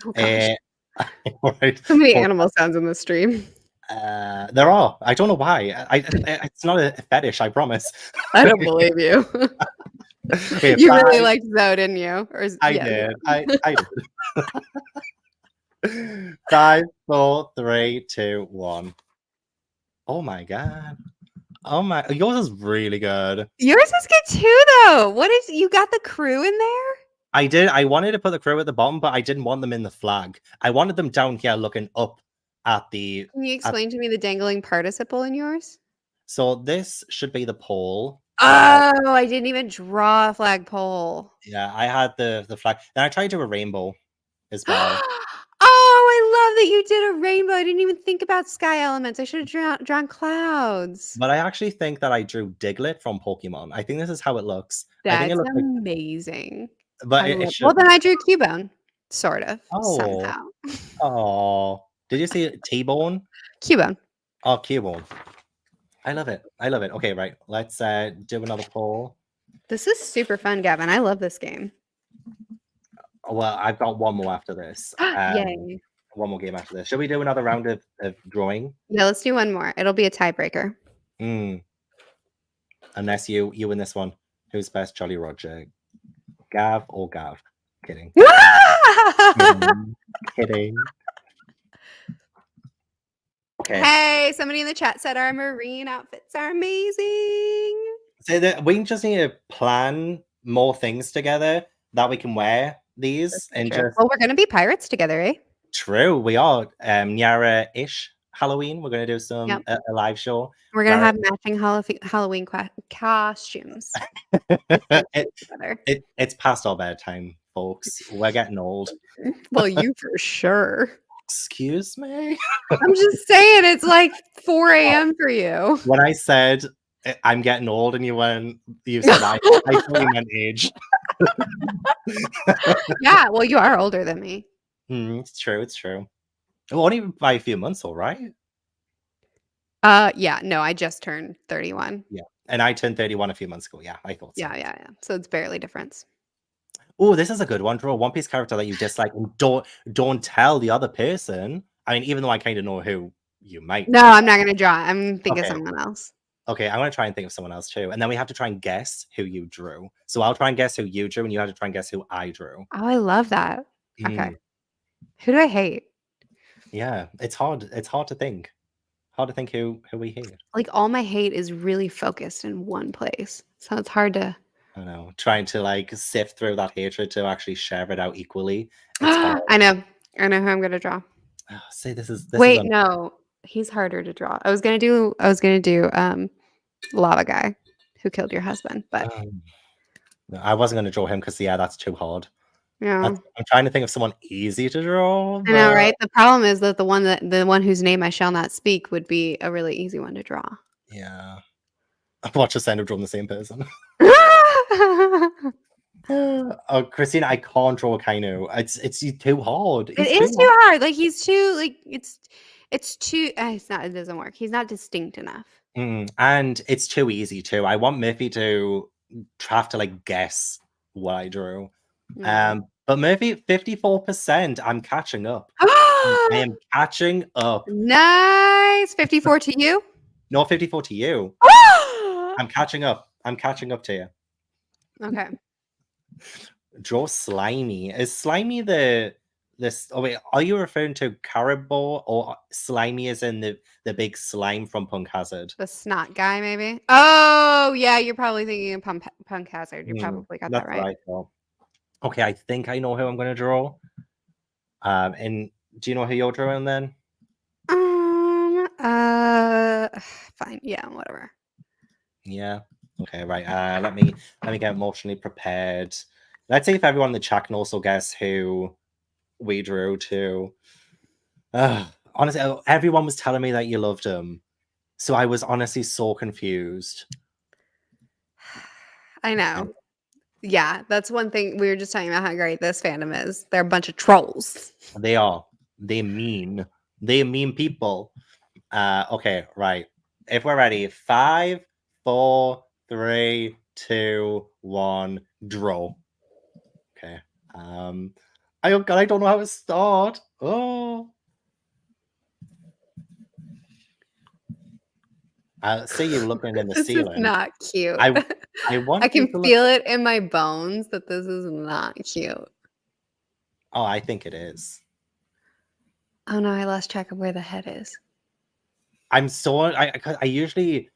Oh, gosh. Right. So many animal sounds in the stream. There are. I don't know why. It's not a fetish, I promise. I don't believe you. Okay, you really liked Zoe, didn't you? I did. I did. 5, 4, 3, 2, 1. Oh my god. Oh my, yours is really good. Yours is good too, though. You got the crew in there? I did. I wanted to put the crew at the bottom, but I didn't want them in the flag. I wanted them down here looking up at the... Can you explain to me the dangling participle in yours? So this should be the pole. Oh, I didn't even draw a flagpole. Yeah, I had the flag. Then I tried to do a rainbow as well. Oh, I love that you did a rainbow. I didn't even think about sky elements. I should have drawn clouds. But I actually think that I drew Diglett from Pokemon. I think this is how it looks. That's I think it looks amazing. But it should... Well, then I drew Cubone, sort of, Oh. somehow. Oh. Did you see T-Bone? Cubone. Oh, Cubone. I love it. I love it. Okay, right. Let's do another poll. This is super fun, Gavin. I love this game. Well, I've got one more after this. Yay. One more game after this. Should we do another round of drawing? Yeah, let's do one more. It'll be a tiebreaker. Unless you win this one. Who's best, Jolly Roger? Gav or Gav? Kidding. Kidding. Okay. Hey, somebody in the chat said our marine outfits are amazing. So we just need to plan more things together that we can wear these. And well, we're going to be pirates together, eh? True, we are. Nyara-ish Halloween. We're going to do some a live show. We're going to have matching Halloween costumes. It's past our bedtime, folks. We're getting old. Well, you for sure. Excuse me? I'm just saying, it's like 4 a.m. for you. When I said I'm getting old and you said I totally meant age. Yeah, well, you are older than me. It's true. It's true. Well, only by a few months, all right? Yeah, no, I just turned 31. Yeah, and I turned 31 a few months ago. Yeah, I thought so. Yeah. So it's barely difference. Oh, this is a good one. Draw a One Piece character that you dislike and don't tell the other person. I mean, even though I kind of know who you might. No, I'm not going to draw. I'm thinking of someone else. Okay, I'm going to try and think of someone else too. And then we have to try and guess who you drew. So I'll try and guess who you drew and you have to try and guess who I drew. Oh, I love that. Okay. Who do I hate? Yeah, it's hard. It's hard to think. Hard to think who we hate. Like all my hate is really focused in one place. So it's hard to... I know. Trying to like sift through that hatred to actually share it out equally. I know who I'm going to draw. Oh, see, this is no. He's harder to draw. I was gonna do Lava Guy, who killed your husband, but no, I wasn't gonna draw him because that's too hard. Yeah, I'm trying to think of someone easy to draw. But... I know, right? The problem is that the one whose name I shall not speak would be a really easy one to draw. Yeah, watch us end up drawing the same person. Oh, Christina, I can't draw Kainu. It's too hard. It is too hard. Like he's too like it's too. It's not. It doesn't work. He's not distinct enough. And it's too easy too. I want Merphy to have to like guess what I drew. But Merphy, 54%. I'm catching up. I am catching up. Nice. 54 to you. No, 54 to you. I'm catching up. I'm catching up to you. Okay. Draw Slimy. Is Slimy the this. Oh wait, are you referring to Caribou or Slimy as in the big slime from Punk Hazard? The snot guy, maybe? Oh, yeah, you're probably thinking of Punk Hazard. You probably got that That's what right. I thought. Okay, I think I know who I'm going to draw. And do you know who you're drawing then? Fine. Yeah, whatever. Yeah. Okay, right. Let me get emotionally prepared. Let's see if everyone in the chat can also guess who we drew to. Honestly, everyone was telling me that you loved him. So I was honestly so confused. I know. Yeah, that's one thing. We were just talking about how great this fandom is. They're a bunch of trolls. They are. They mean. They mean people. Okay, right. If we're ready, 5, 4, 3, 2, 1, draw. Okay. Oh God, I don't know how to start. Oh. I see you looking in the This is ceiling. not cute. I want I you can to feel it in my bones that this is not cute. Oh, I think it is. Oh no, I lost track of where the head is. I'm so I usually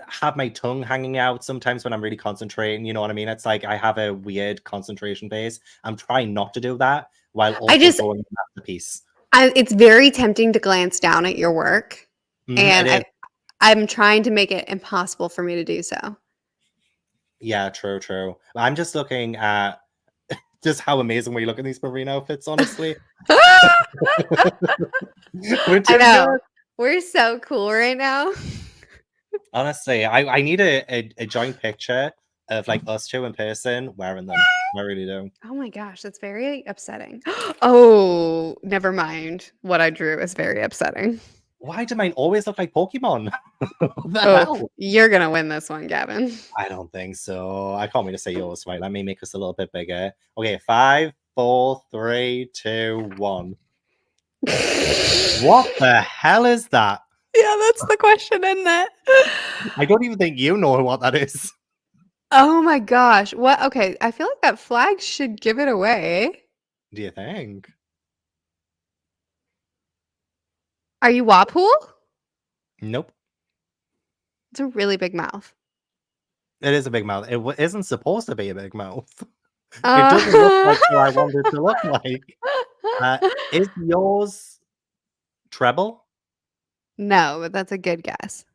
have my tongue hanging out sometimes when I'm really concentrating. You know what I mean? It's like I have a weird concentration base. I'm trying not to do that while also drawing a masterpiece. It's very tempting to glance down at your work, and I'm trying to make it impossible for me to do so. Yeah, true. I'm just looking at just how amazing we look in these marine outfits, honestly. I know. We're so cool right now. Honestly, I need a joint picture of like us two in person wearing them. I really do. Oh my gosh, that's very upsetting. Oh, never mind. What I drew is very upsetting. Why do mine always look like Pokemon? You're gonna win this one, Gavin. I don't think so. I can't wait to say yours. Right, let me make this a little bit bigger. Okay, 5, 4, 3, 2, 1. What the hell is that? Yeah, that's the question, isn't it? I don't even think you know what that is. Oh my gosh. What? Okay, I feel like that flag should give it away. Do you think? Are you Wapool? Nope. It's a really big mouth. It is a big mouth. It isn't supposed to be a big mouth. It doesn't look like what I want it to look like. Is yours treble? No, but that's a good guess.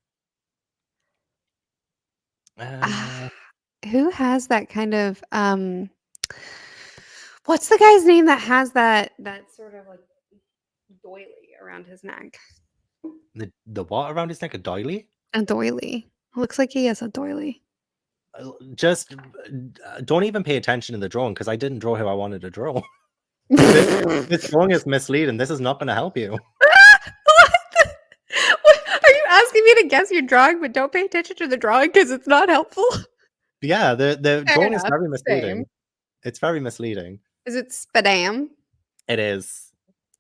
Who has that kind of what's the guy's name that has that sort of like doily around his neck? The what around his neck? A doily? A doily. Looks like he has a doily. Just don't even pay attention to the drawing because I didn't draw who I wanted to draw. This drawing is misleading. This is not going to help you. What? Are you asking me to guess your drawing, but don't pay attention to the drawing because it's not helpful? Yeah, the drawing is very misleading. Same. It's very misleading. Is it Spadam? It is.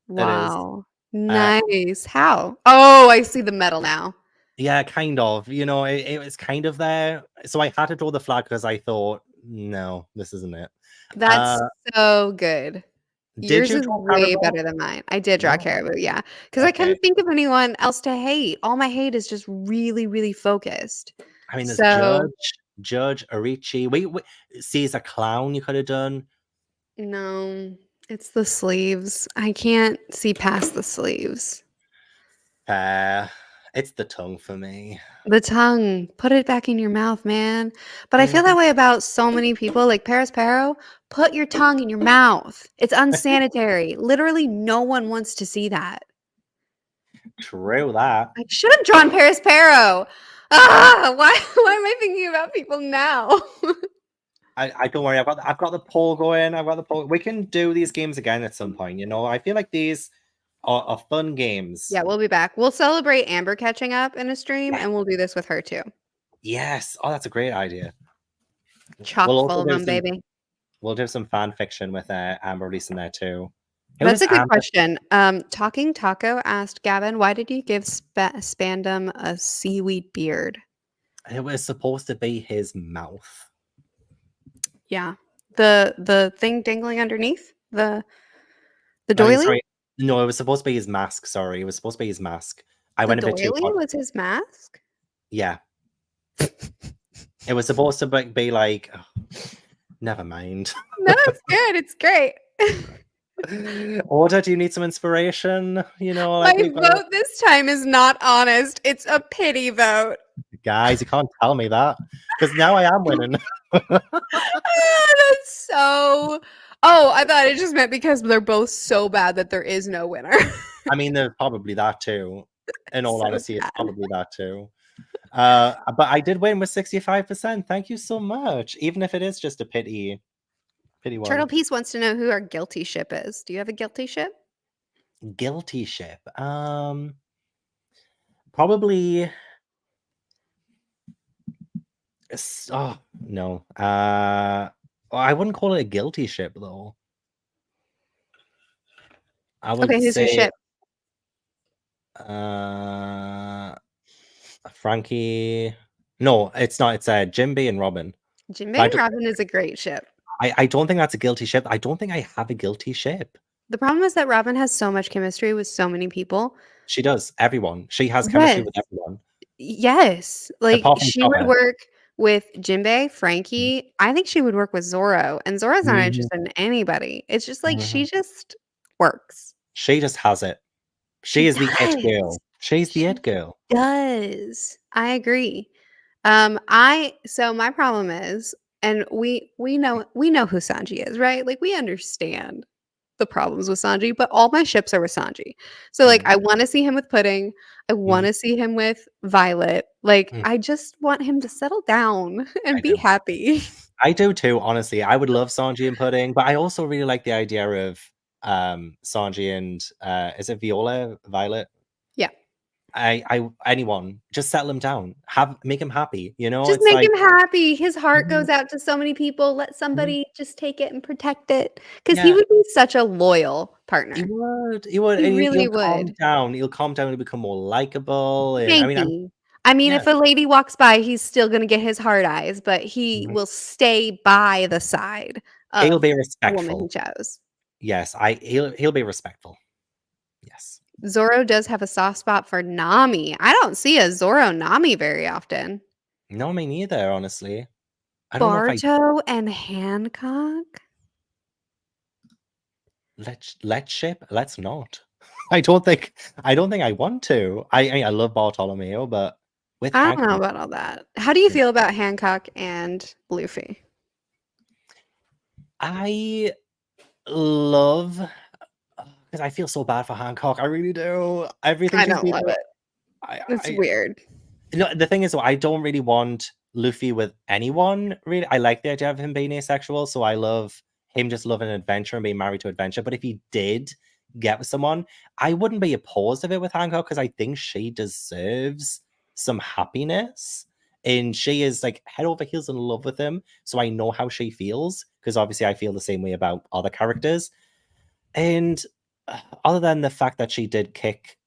Wow. It is. Nice. How? Oh, I see the medal now. Yeah, kind of. You know, it was kind of there. So I had to draw the flag because I thought, no, this isn't it. That's so good. Yours is way better than mine. I did draw Caribou, yeah. Because I couldn't think of anyone else to hate. All my hate is just really, really focused. I mean, there's Judge, Arichi. Wait, see, it's a clown you could have done. No, it's the sleeves. I can't see past the sleeves. It's the tongue for me. The tongue. Put it back in your mouth, man. But I feel that way about so many people. Like Paris Pero, put your tongue in your mouth. It's unsanitary. Literally, no one wants to see that. True that. I should have drawn Paris Pero. Why am I thinking about people now? I don't worry. I've got the poll going. I've got the poll. We can do these games again at some point. You know, I feel like these are fun games. Yeah, we'll be back. We'll celebrate Amber catching up in a stream, and we'll do this with her too. Yes. Oh, that's a great idea. Chock full of them, baby. We'll do some fan fiction with Amber releasing there too. That's a good question. Talking Taco asked Gavin, why did you give Spandam a seaweed beard? It was supposed to be his mouth. Yeah. The thing dangling underneath? The The I mean, doily? sorry. No, it was supposed to be his mask. Sorry, it was supposed to be his mask. I The went a bit too doily hot. was his mask? Yeah, it was supposed to be like. Oh, never mind. No, it's good. It's great. Order, do you need some inspiration? You know, My like we've got vote this time is not honest. It's a pity vote. guys. You can't tell me that because now I am winning. That's so. Oh, I thought it just meant because they're both so bad that there is no winner. I mean, there's probably that too. In all So honesty, it's sad. probably that too. But I did win with 65%. Thank you so much. Even if it is just a pity one. Turtle Piece wants to know who our guilty ship is. Do you have a guilty ship? Guilty ship. Probably. Oh no. I wouldn't call it a guilty ship though. I would Okay, who's your say ship? Frankie. No, it's not. It's Jimby and Robin. Jinbei and Robin is a great ship. I don't think that's a guilty ship. I don't think I have a guilty ship. The problem is that Robin has so much chemistry with so many people. She does. Everyone. She has chemistry Yes. with everyone. Yes. Like, Apart from she would Chopper. work with Jinbei, Frankie. I think she would work with Zoro, and Zoro's not interested in anybody. It's just like she just works. She just has it. She is the it girl. She's the it girl. Does. I agree. So my problem is, and we know who Sanji is, right? Like, we understand the problems with Sanji, but all my ships are with Sanji. So, like, I wanna see him with Pudding. I wanna see him with Violet. Like, I just want him to settle down and be happy. I do too, honestly. I would love Sanji and Pudding, but I also really like the idea of Sanji and is it Violet? Yeah. Anyone, just settle him down. Make him happy, you know? Just It's make like him happy. His heart goes out to so many people. Let somebody just take it and protect it, because he would be such a loyal partner. He would, He and really he'll calm would. down. He'll calm down and become more likable. And I mean, Maybe. I mean, if a lady walks by, he's still gonna get his hard eyes, but he will stay by the side he'll of be the woman he respectful. chose. Yes, he'll be respectful. Yes. Zoro does have a soft spot for Nami. I don't see a Zoro Nami very often. No, me neither, honestly. I don't know if Barto and Hancock? let's ship. Let's not. I don't think I want to. I love Bartolomeo, but with I don't know Hancock, about all that. How do you feel about Hancock and Luffy? I love because I feel so bad for Hancock. I really do. Everything I she's don't been love through. it. It's weird. No, the thing is, though, I don't really want Luffy with anyone, really. I like the idea of him being asexual, so I love him just loving adventure and being married to adventure. But if he did get with someone, I wouldn't be opposed of it with Hancock because I think she deserves some happiness. And she is like head over heels in love with him. So I know how she feels because obviously I feel the same way about other characters. And other than the fact that she did kick,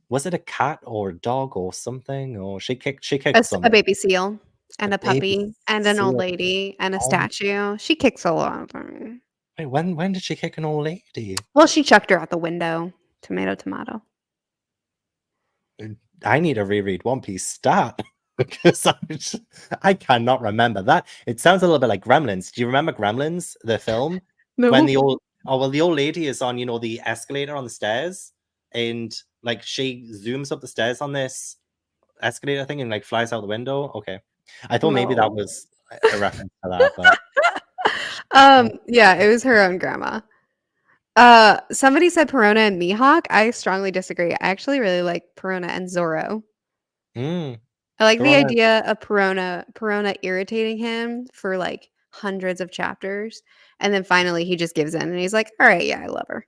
was it a cat or a dog or something? Or she kicked A something. baby seal and A a baby puppy and an old seal. lady and a Oh, statue. She kicks a lot of them. wait, when did she kick an old lady? Well, she chucked her out the window. Tomato, tomato. I need to reread One Piece stat because I cannot remember that. It sounds a little bit like Gremlins. Do you remember Gremlins, the film? No. When the old lady is on, the escalator on the stairs, and like she zooms up the stairs on this escalator thing and like flies out the window. Okay, I thought maybe that was a reference to that, but Yeah, it was her own grandma. Somebody said Perona and Mihawk. I strongly disagree. I actually really like Perona and Zoro. I like the idea of Perona irritating him for like hundreds of chapters, and then finally he just gives in and he's like, "All right, yeah, I love her."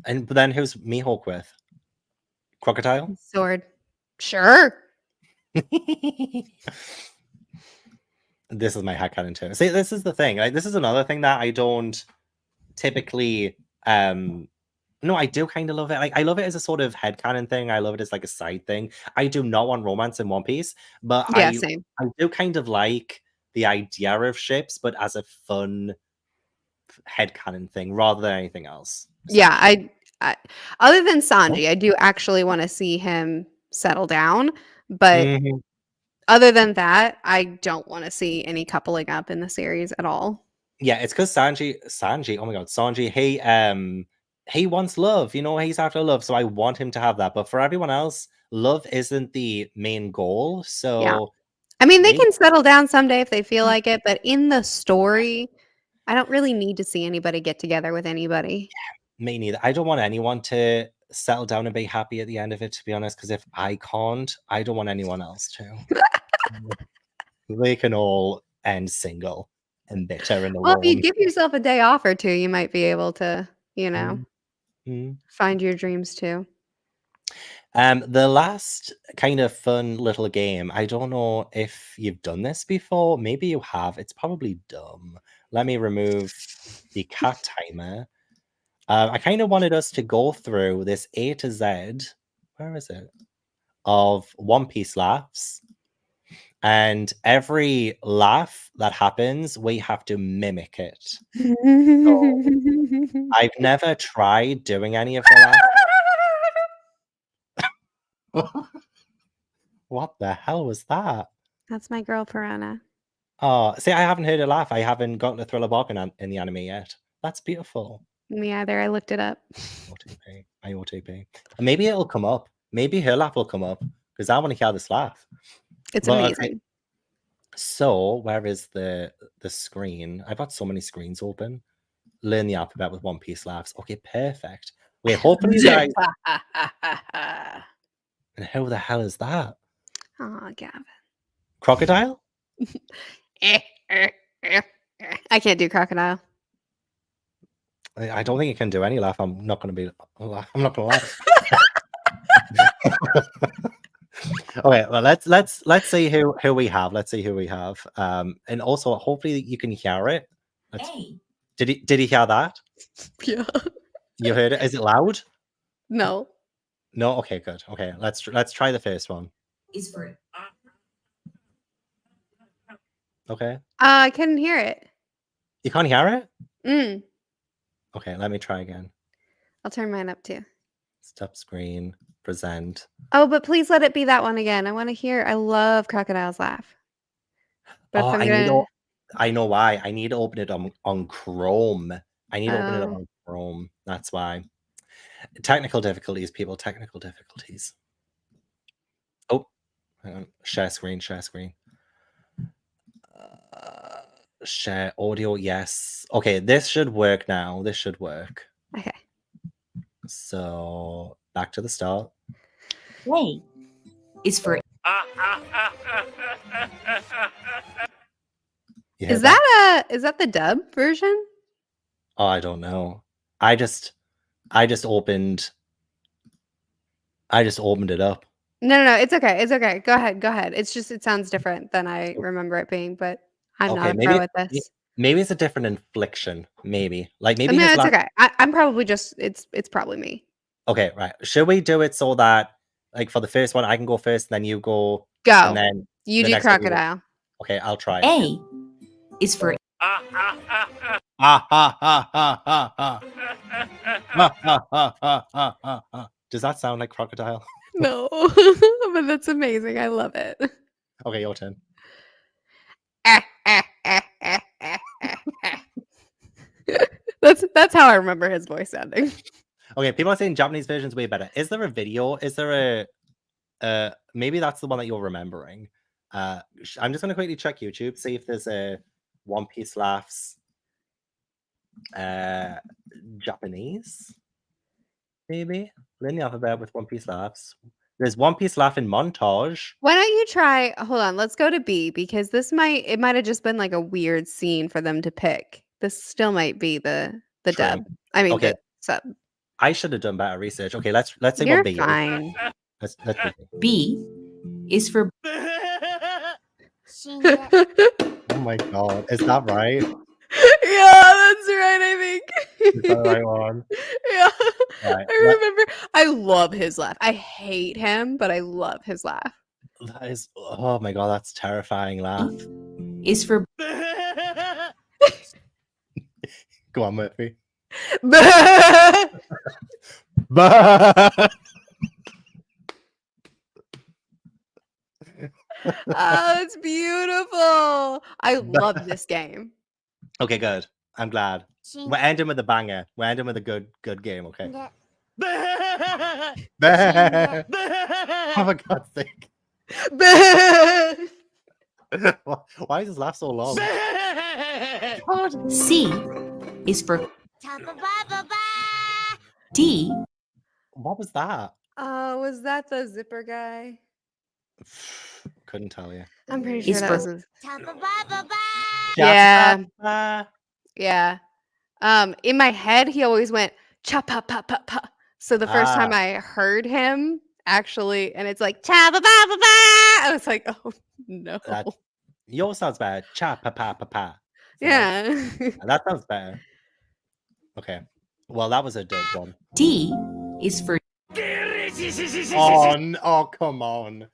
But then who's Mihawk with? Crocodile? Sword. Sure. This is my headcanon too. See, this is the thing. Like, this is another thing that I don't typically no, I do kind of love it. Like, I love it as a sort of headcanon thing. I love it as like a side thing. I do not want romance in One Piece, but Yeah, same. I do kind of like the idea of ships, but as a fun headcanon thing rather than anything else. Yeah, I other than Sanji, I do actually want to see him settle down, but Mm-hmm. other than that, I don't want to see any coupling up in the series at all. Yeah, it's because Sanji, oh my god, Sanji, he wants love, he's after love, so I want him to have that. But for everyone else, love isn't the main goal. Yeah. So I mean, they maybe can settle down someday if they feel like it, but in the story, I don't really need to see anybody get together with anybody. me neither. I don't want anyone to settle down and be happy at the end of it, to be honest, because if I can't, I don't want anyone else to. They can all end single and bitter and Well, if you alone. give yourself a day off or two, you might be able to, Mm-hmm. find your dreams too. The last kind of fun little game, I don't know if you've done this before. Maybe you have. It's probably dumb. Let me remove the cat timer. I kind of wanted us to go through this A to Z. Where is it? Of One Piece laughs. And every laugh that happens, we have to mimic it. So I've never tried doing any of the laughs. What the hell was that? That's my girl Piranha. Oh, see, I haven't heard her laugh. I haven't gotten to Thriller Bark in the anime yet. That's beautiful. Me either. I looked it up. OTP. I OTP. And maybe it'll come up. Maybe her laugh will come up because I want to hear this laugh. It's But, amazing. okay. So where is the screen? I've got so many screens open. Learn the alphabet with One Piece laughs. Okay, perfect. Wait, hopefully you guys. And who the hell is that? Oh, Gavin. Crocodile? I can't do crocodile. I don't think it can do any laugh. I'm not going to laugh. Okay, well let's see who we have. Let's see who we have. And also hopefully you can hear it. Hey. Did he hear that? Yeah. You heard it? Is it loud? No. No. Okay, good. Okay, let's try the first one. Is for Okay. I couldn't hear it. You can't hear it? Mm. Okay, let me try again. I'll turn mine up too. Stop screen. Present. Oh, but please let it be that one again. I want to hear. I love crocodile's laugh. But I know why. I need to open it on Chrome. I need to open it Oh. on Chrome. That's why. Technical difficulties, people. Technical difficulties. Oh, hang on. Share screen. Share audio. Yes. Okay, this should work now. This should work. Okay. So back to the start. Play is for Is that the dub version? Oh, I don't know. I just opened it up. No. It's okay. It's okay. Go ahead. It's just it sounds different than I remember it being, but I'm not a pro at this. Maybe it's a different infliction. Maybe maybe. I mean, it's okay. I'm probably just it's probably me. Okay, right. Should we do it so that for the first one I can go first, and then you go, and then you do crocodile. Okay, I'll try. A is for Does that sound like crocodile? No, but that's amazing. I love it. Okay, your turn. That's how I remember his voice sounding. Okay, people are saying Japanese version's way better. Is there a video? Is there a maybe that's the one that you're remembering? I'm just gonna quickly check YouTube, see if there's a One Piece laughs Japanese. Maybe learn the alphabet with One Piece laughs. There's One Piece laugh in montage. Why don't you try? Hold on, let's go to B because it might have just been like a weird scene for them to pick. This still might be the dub. I mean, okay. The sub. I should have done better research. Okay, let's say You're what B fine. is. Let's B is for Oh my god, is that right? Yeah, that's right, I think. Is that the right one? Yeah. Right. I remember. I love his laugh. I hate him, but I love his laugh. That is, oh my god, that's terrifying laugh. Is for Go on, Merphy. Oh, it's beautiful. I love this game. Okay, good. I'm glad. We're ending with a banger. We're ending with a good game, okay? Oh, for God's sake. Why is this laugh so long? God. C is for D. What was that? Was that the zipper guy? Couldn't tell you. I'm pretty sure Is that for- was his. Yeah. Yeah. In my head, he always went cha pa pa pa pa. So the first time I heard him, actually, and it's like cha pa pa pa pa, I was like, oh no. Yours sounds better. Cha pa pa pa pa. Yeah. That sounds better. Okay. Well, that was a dope one. D is for Oh, come on.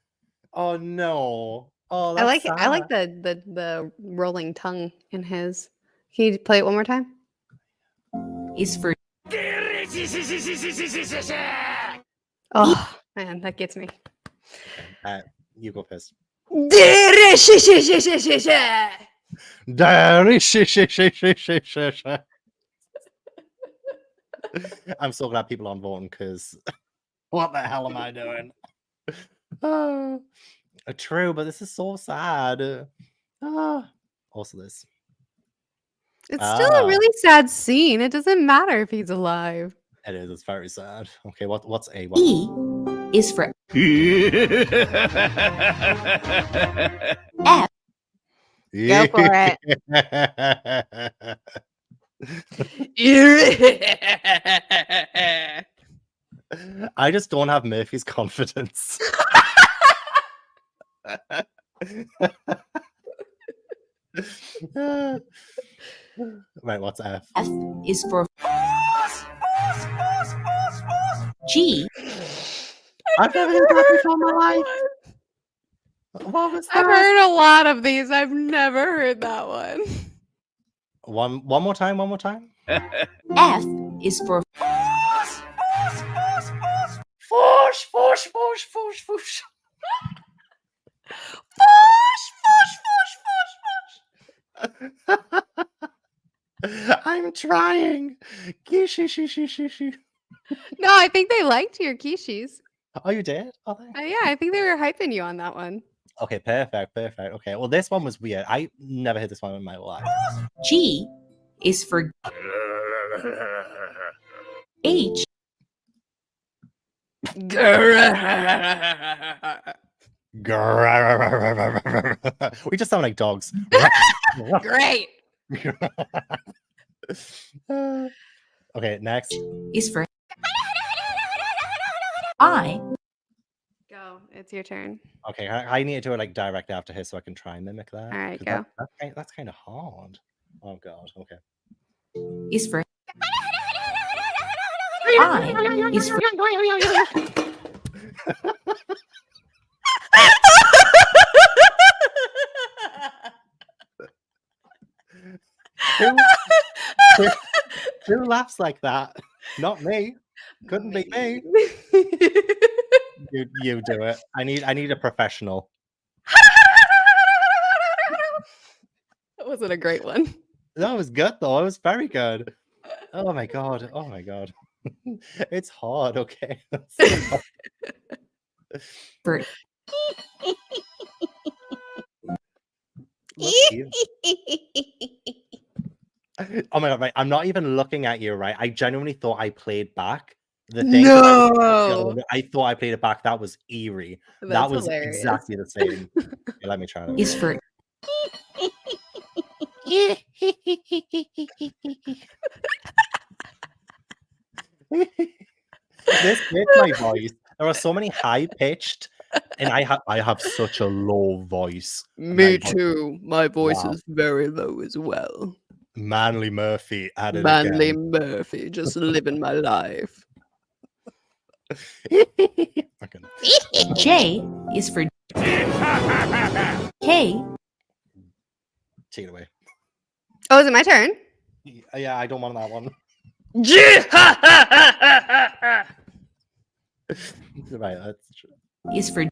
Oh no. Oh, I that's like the rolling tongue in his. Can you play it one more time? is for Oh man, that gets me. You go first. I'm so glad people aren't voting because what the hell am I doing? True, but this is so sad. Also this. It's still a really sad scene. It doesn't matter if he's alive. It is. It's very sad. Okay, what's A? E is for F. Go for it. I just don't have Murphy's confidence. Right, what's F? F is for G. I've never heard that before in my life. What was that? I've heard a lot of these. I've never heard that one. One more time. F is for Force. I'm trying. No, I think they liked your quiches. Oh, you did? Oh, Yeah, I think they were hyping you on that one. okay, perfect. Okay, well, this one was weird. I never heard this one in my life. G is for H. We just sound like dogs. Great. Okay, next is for I. Go. It's your turn. Okay, I need to do it like directly after his so I can try and mimic that. All right, 'cause go. That's kind of hard. Oh god. Okay. Is for I is for Who laughs like that? Not me. Couldn't be me. You do it. I need a professional. That wasn't a great one. That was good though. It was very good. Oh my god. It's hard. Okay. for Oh my god, right. I'm not even looking at you, right? I genuinely thought I played back the thing. No. I thought I played it back. That was eerie. That's that was hilarious. exactly the same. Okay, let me try that. is for This is my voice. There are so many high pitched, and I have such a low voice. Me My voice- too. My voice Wow. is very low as well. Manly Murphy at it Manly again. Murphy, just living my life. Fucking- J is for K. Take it away. Oh, is it my turn? Yeah, I don't want that one. Right, that's true. Is for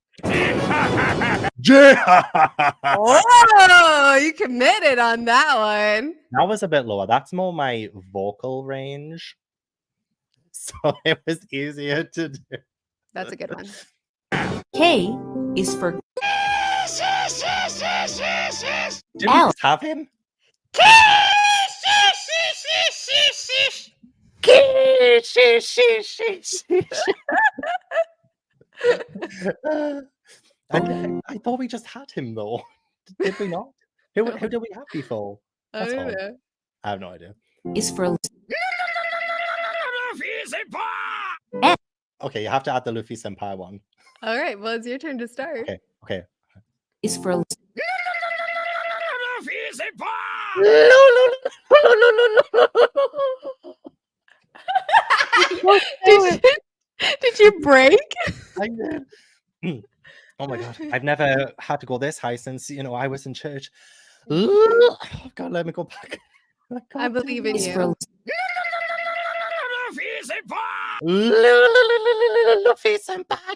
Oh, you committed on that one. That was a bit lower. That's more my vocal range. So it was easier to do. That's a good one. K is for Did we L. just have him? I thought we just had him though. Did we not? Who did we have before? I That's don't odd. know. I have no idea. is for Okay, you have to add the Luffy Senpai one. All right, well, it's your turn to start. Okay. is for Did you break? I did. Oh my god, I've never had to go this high since I was in church. Oh god, let me go back. I believe in is you. for Luffy Senpai.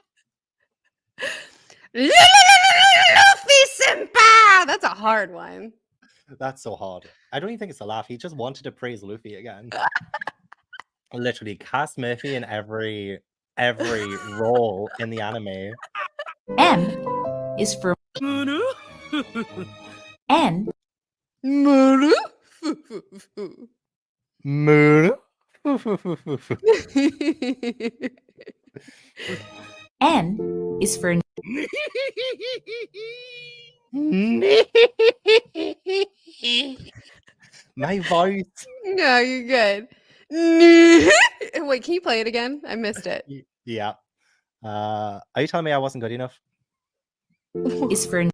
Luffy Senpai! That's a hard one. That's so hard. I don't even think it's a laugh. He just wanted to praise Luffy again. Literally, cast Merphy in every role in the anime. M is for N Muru? Muru. N is for My voice. No, you're good. Wait, can you play it again? I missed it. Yeah. Are you telling me I wasn't good enough? is for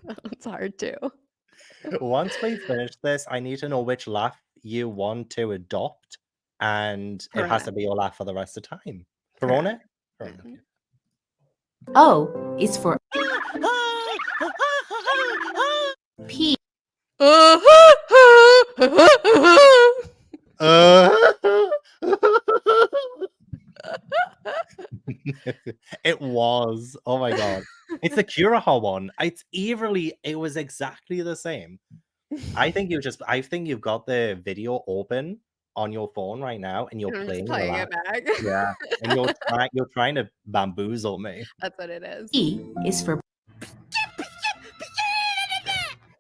That's hard too. Once we finish this, I need to know which laugh you want to adopt, and it has to be your laugh for the rest of the time. Corona? Mhm. O is for P It was. Oh my god. It's the Curaha one. It was exactly the same. I think you've got the video open on your phone right now and you're I'm just playing playing it back. Yeah. And you're trying to bamboozle me. That's what it is. E is for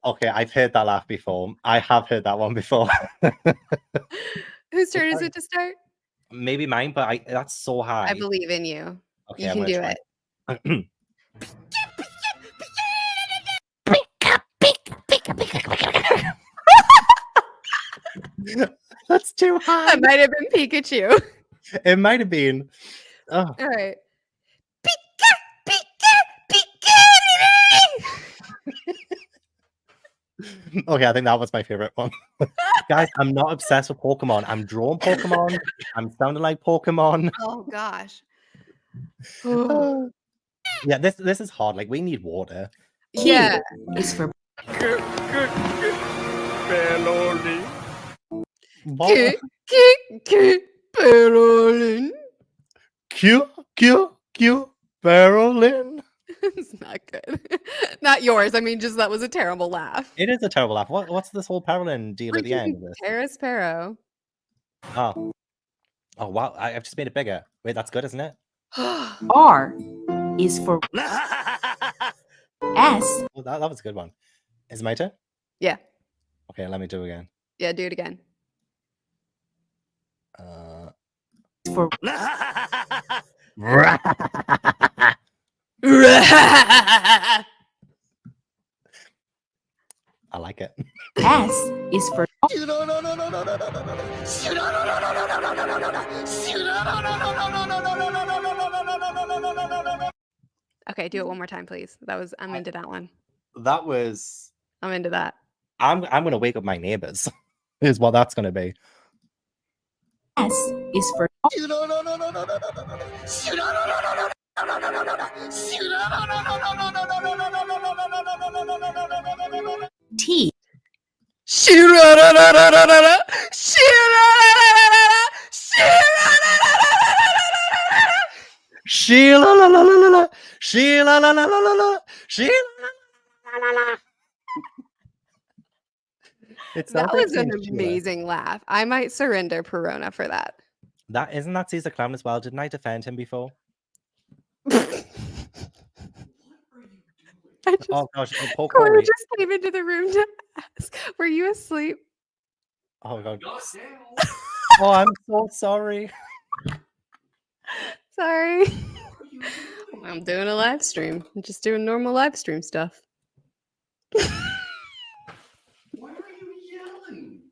Okay, I've heard that laugh before. I have heard that one before. Whose turn is it to start? Maybe mine, but that's so high. I believe in you. Okay, You I'm can do gonna it. try. That's too high. That might have been Pikachu. It might have been. Oh. All right. Okay, I think that was my favorite one. Guys, I'm not obsessed with Pokemon. I'm drawing Pokemon. I'm sounding like Pokemon. Oh gosh. Yeah, this is hard. Like, we need water. Yeah. is for What? Berlin. Q, Berlin. It's not good. Not yours. I mean, just that was a terrible laugh. It is a terrible laugh. What's this whole Berlin deal at the end of this? Paris Sparrow. Oh wow! I've just made it bigger. Wait, that's good, isn't it? R is for S Well, that was a good one. Is it my turn? Yeah. Okay, let me do it again. Yeah, do it again. for I like it. S is for Okay, do it one more time, please. I'm into that one. That was. I'm into that. I'm gonna wake up my neighbors. Is what that's gonna be. S is for T. Sheila la la la la la. Sheila la la la la la. Sheila la la la la. That was an amazing laugh. I might surrender Perona for that. That isn't that Caesar Clown as well? Didn't I defend him before? Oh gosh, poor Corey Corey. just came into the room to ask, were you asleep? Oh god. Oh, I'm so sorry. Sorry. I'm doing a live stream. I'm just doing normal live stream stuff. Why are you yelling?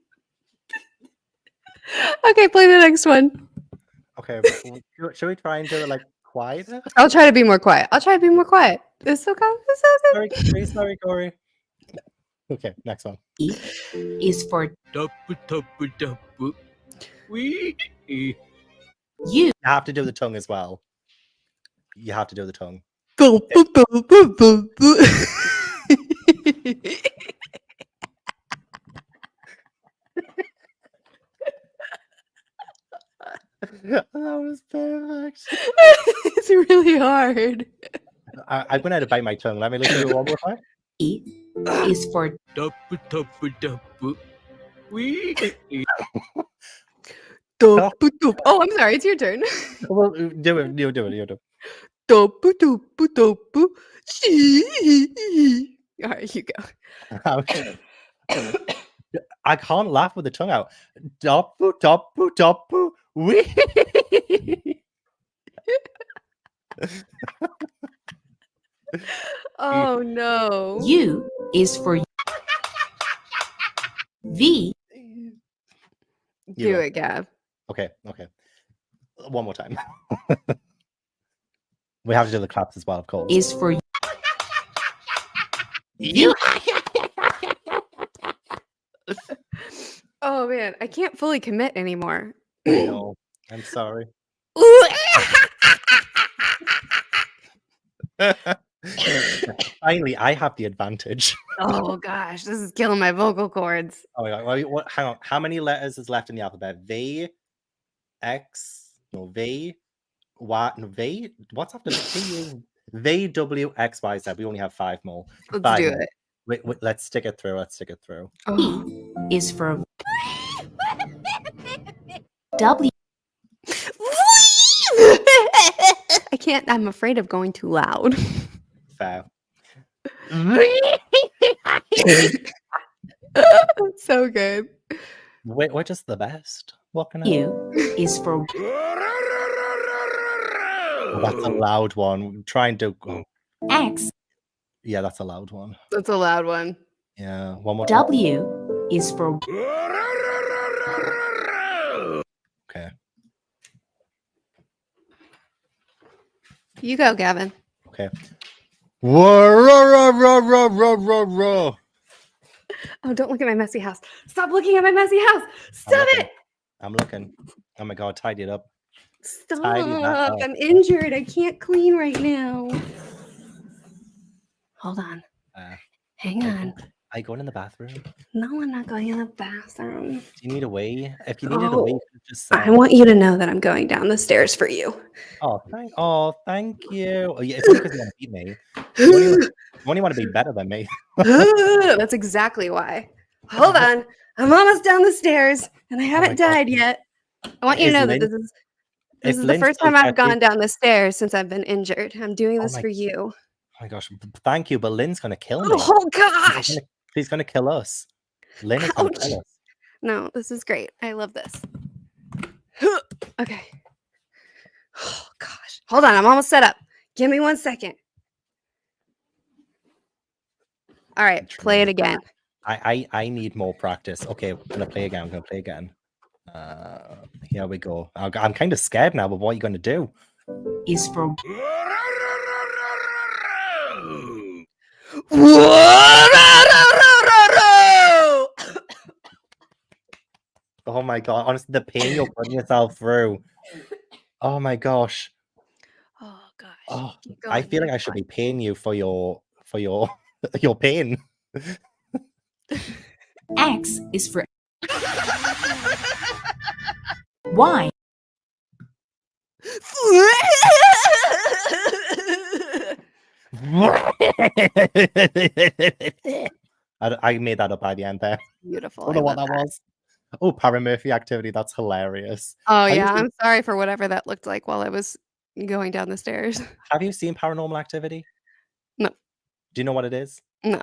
Okay, play the next one. Okay, should we try and do it like quieter? I'll try to be more quiet. It's okay. It's okay. Sorry, Corey. Okay, next one. E is for We. you. You have to do the tongue as well. You have to do the tongue. That was perfect. It's really hard. I'm gonna have to bite my tongue. Let me listen to it one more time. E is for We. Oh, I'm sorry. It's your turn. Well, do it. You do it. All right, you go. I can't laugh with the tongue out. Dopu, dopu, dopu, wee. Oh no. U is for V Do it, Gav. Okay. One more time. We have to do the claps as well, of course. is for You. Oh man, I can't fully commit anymore. No, I'm sorry. Finally, I have the advantage. Oh gosh, this is killing my vocal cords. Oh my god! Hang on. How many letters is left in the alphabet? V, X, no V, Y, no V. What's after V? V, W, X, Y, Z. We only have 5 more. Let's 5 do more. it. Wait, let's stick it through. Oh. E is for W I can't. I'm afraid of going too loud. Fair. So good. Wait, we're just the best. What can I? U is for Oh, that's a loud one. Try and do. Oh, X. yeah, that's a loud one. That's a loud one. Yeah, one more. Time. W is for Okay. You go, Gavin. Okay. Whoa. Oh, don't look at my messy house. Stop looking at my messy house. Stop it. I'm looking. Oh my god, tidy it up. Stop. Tidy that up. I'm injured. I can't clean right now. Hold on. Hang on. Are you going in the bathroom? No, I'm not going in the bathroom. Do you need a wee? If you needed a wee, you could just say. I want you to know that I'm going down the stairs for you. Thank you. Oh, yeah, it's only because you want to beat me. You only want to be better than me. That's exactly why. Hold on. I'm almost down the stairs and I haven't died yet. I want you to know that this is the first time I've gone down the stairs since I've been injured. I'm doing this for you. Oh my gosh. Thank you, but Lynn's going to kill me. Oh gosh. She's going to kill us. Lynn is going to kill us. No, this is great. I love this. Okay. Oh gosh. Hold on. I'm almost set up. Give me 1 second. All right. Play it again. I need more practice. Okay, I'm going to play again. Here we go. I'm kind of scared now, but what are you going to do? Is for Oh my god, honestly, the pain you're putting yourself through. Oh my gosh. Oh gosh. Oh, I feel like I should be paying you for your your pain. X is for Y. I made that up by the end there. Beautiful. I don't know what that was. Oh, Merphy activity. That's hilarious. Oh, Have you yeah. seen- I'm sorry for whatever that looked like while I was going down the stairs. Have you seen Paranormal Activity? No. Do you know what it is? No.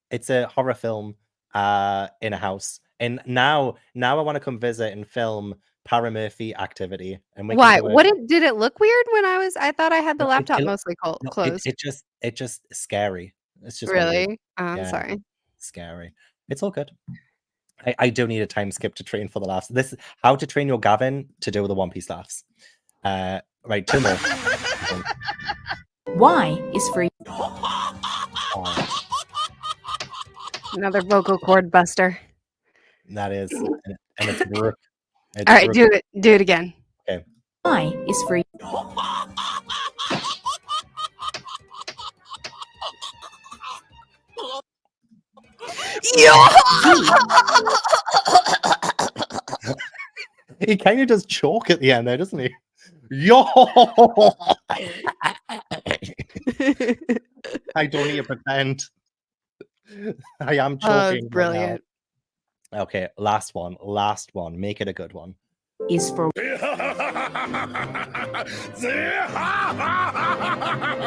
It's a horror film in a house. And now I want to come visit and film Merphy activity. And we can Why? do it. Did it look weird when I thought I had the No, laptop it- mostly No, closed. it just scary. It's just one of those- Really? Oh, I'm Yeah. sorry. scary. It's all good. I do need a time skip to train for the laughs. This is how to train your Gavin to do the One Piece laughs. Right, 2 more. Y is for Oh, Another vocal cord buster. that is, and it's Rook. All right, do it again. Y is for He kind of does choke at the end there, doesn't he? Yo! I don't need to pretend. I am choking. Oh, it's right now. brilliant. Okay, last one. Make it a good one. is for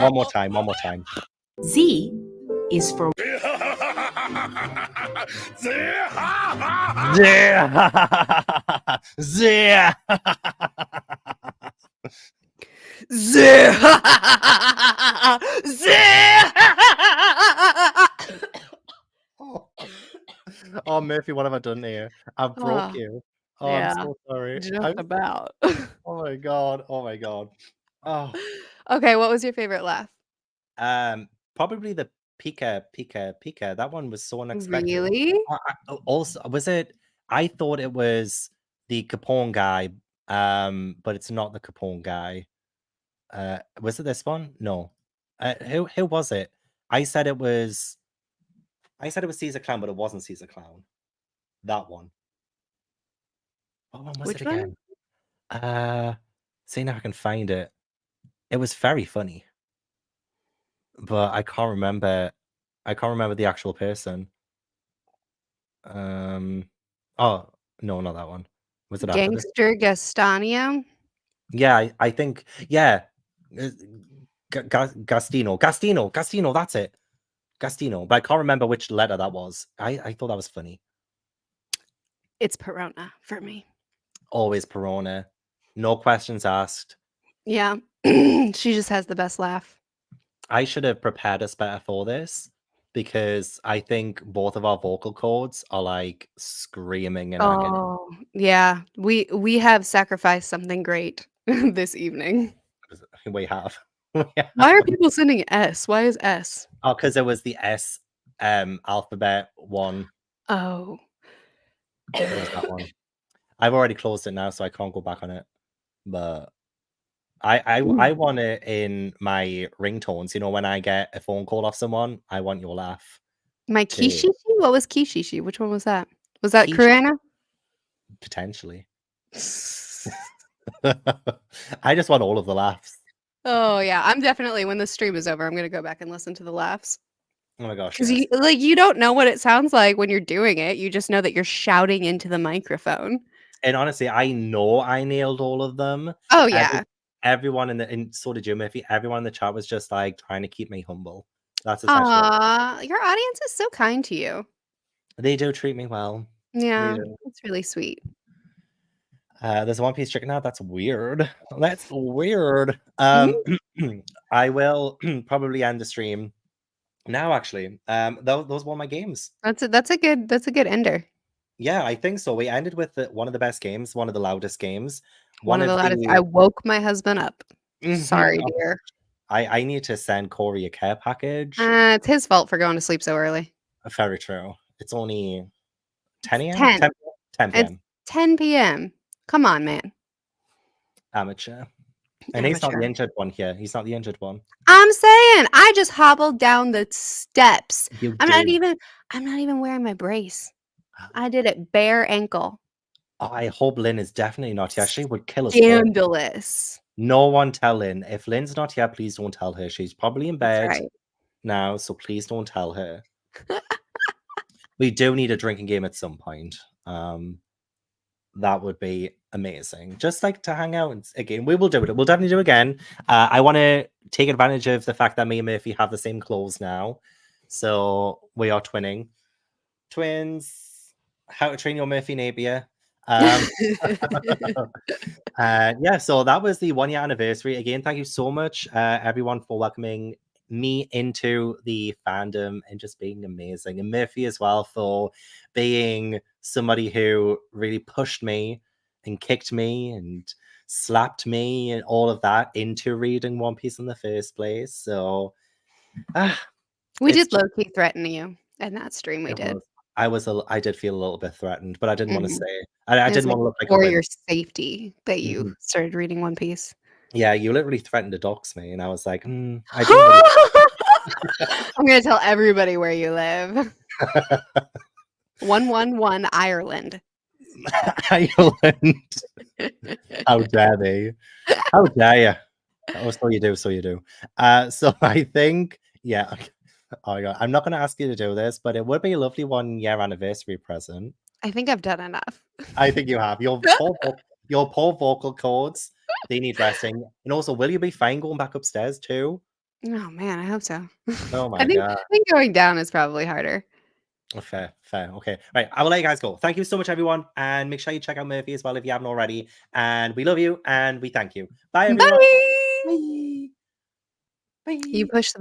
One more time. Z is for Yeah. Oh, Merphy, what have I done here? I've broke Oh, you. Oh, yeah, I'm so sorry. just about. Oh my god. Oh, Okay, what was your favorite laugh? probably the Pika. That one was so unexpected. Really? Also, was it? I thought it was the Capone guy, but it's not the Capone guy. Was it this one? No. Who was it? I said it was Caesar Clown, but it wasn't Caesar Clown. That one. What one was Which it one? again? See now I can find it. It was very funny, but I can't remember. The actual person. Oh no, not that one. Was it after this? Gangster Gastanio? Yeah, I think. Yeah, Gastino. That's it. Gastino, but I can't remember which letter that was. I thought that was funny. It's Perona for me. Always Perona. No questions asked. Yeah. She just has the best laugh. I should have prepared us better for this because I think both of our vocal cords are like screaming in agony. Oh, yeah. We have sacrificed something great this evening. We have. Why are people sending S? Why is S? Oh, because it was the S alphabet one. Oh. It was that one. I've already closed it now, so I can't go back on it. But I want it in my ringtones. You know, when I get a phone call off someone, I want your laugh. My too. Kishishi? What was Kishishi? Which one was that? Was that Kishi- Kurana? Potentially. I just want all of the laughs. Oh yeah, I'm definitely when the stream is over, I'm gonna go back and listen to the laughs. Oh my gosh. Because yes. you don't know what it sounds like when you're doing it. You just know that you're shouting into the microphone. And honestly, I know I nailed all of them. Oh yeah. Everyone and so did you, Merphy. Everyone in the chat was just like trying to keep me humble. That's essentially Aw, your audience is so kind to you. they do treat me well. Yeah, do. it's really sweet. There's a One Piece chicken out. That's weird. That's weird. Mhm. I will probably end the stream now. Actually, those were my games. That's a good ender. Yeah, I think so. We ended with one of the best games, one of the loudest games. One of the loudest. I woke my husband up. Sorry, Oh, dear. I need to send Corey a care package. It's his fault for going to sleep so early. Very true. It's only 10 a.m. 10. 10 It's p.m. 10 p.m. Come on, man. Amateur. And he's not the injured one here. He's not the injured one. I'm saying I just hobbled down the steps. You I'm did. not even wearing my brace. I did it bare ankle. I hope Lynn is definitely not here. She would kill us all. Scandalous. No one tell Lynn. If Lynn's not here, please don't tell her. She's probably in That's bed right. now, so please don't tell her. We do need a drinking game at some point. That would be amazing. Just like to hang out again. We will do it. We'll definitely do it again. I want to take advantage of the fact that me and Merphy have the same clothes now. So we are twinning. Twins. How to Train Your Merphy Napier. Yeah, so that was the 1 year anniversary. Again, thank you so much, everyone, for welcoming me into the fandom and just being amazing. And Merphy as well for being somebody who really pushed me and kicked me and slapped me and all of that into reading One Piece in the first place. So we did low-key threaten you in that stream. We did. I did feel a little bit threatened, but I didn't want to say. I It was didn't want to look like for your safety that you started reading One Piece. Yeah, you literally threatened to dox me, and I was like, I didn't I'm gonna tell everybody where you live. 111 Ireland. Ireland. How dare they? How dare you? Oh, so you do, so you do. So I think, yeah. Oh my God, I'm not going to ask you to do this, but it would be a lovely 1 year anniversary present. I think I've done enough. I think you have. Your poor vocal cords, they need resting. And also, will you be fine going back upstairs too? Oh man, I hope so. Oh my God. I think going down is probably harder. Fair. Okay. Right. I will let you guys go. Thank you so much, everyone. And make sure you check out Merphy as well if you haven't already. And we love you and we thank you. Bye, everyone. Bye. Bye. Bye. You push the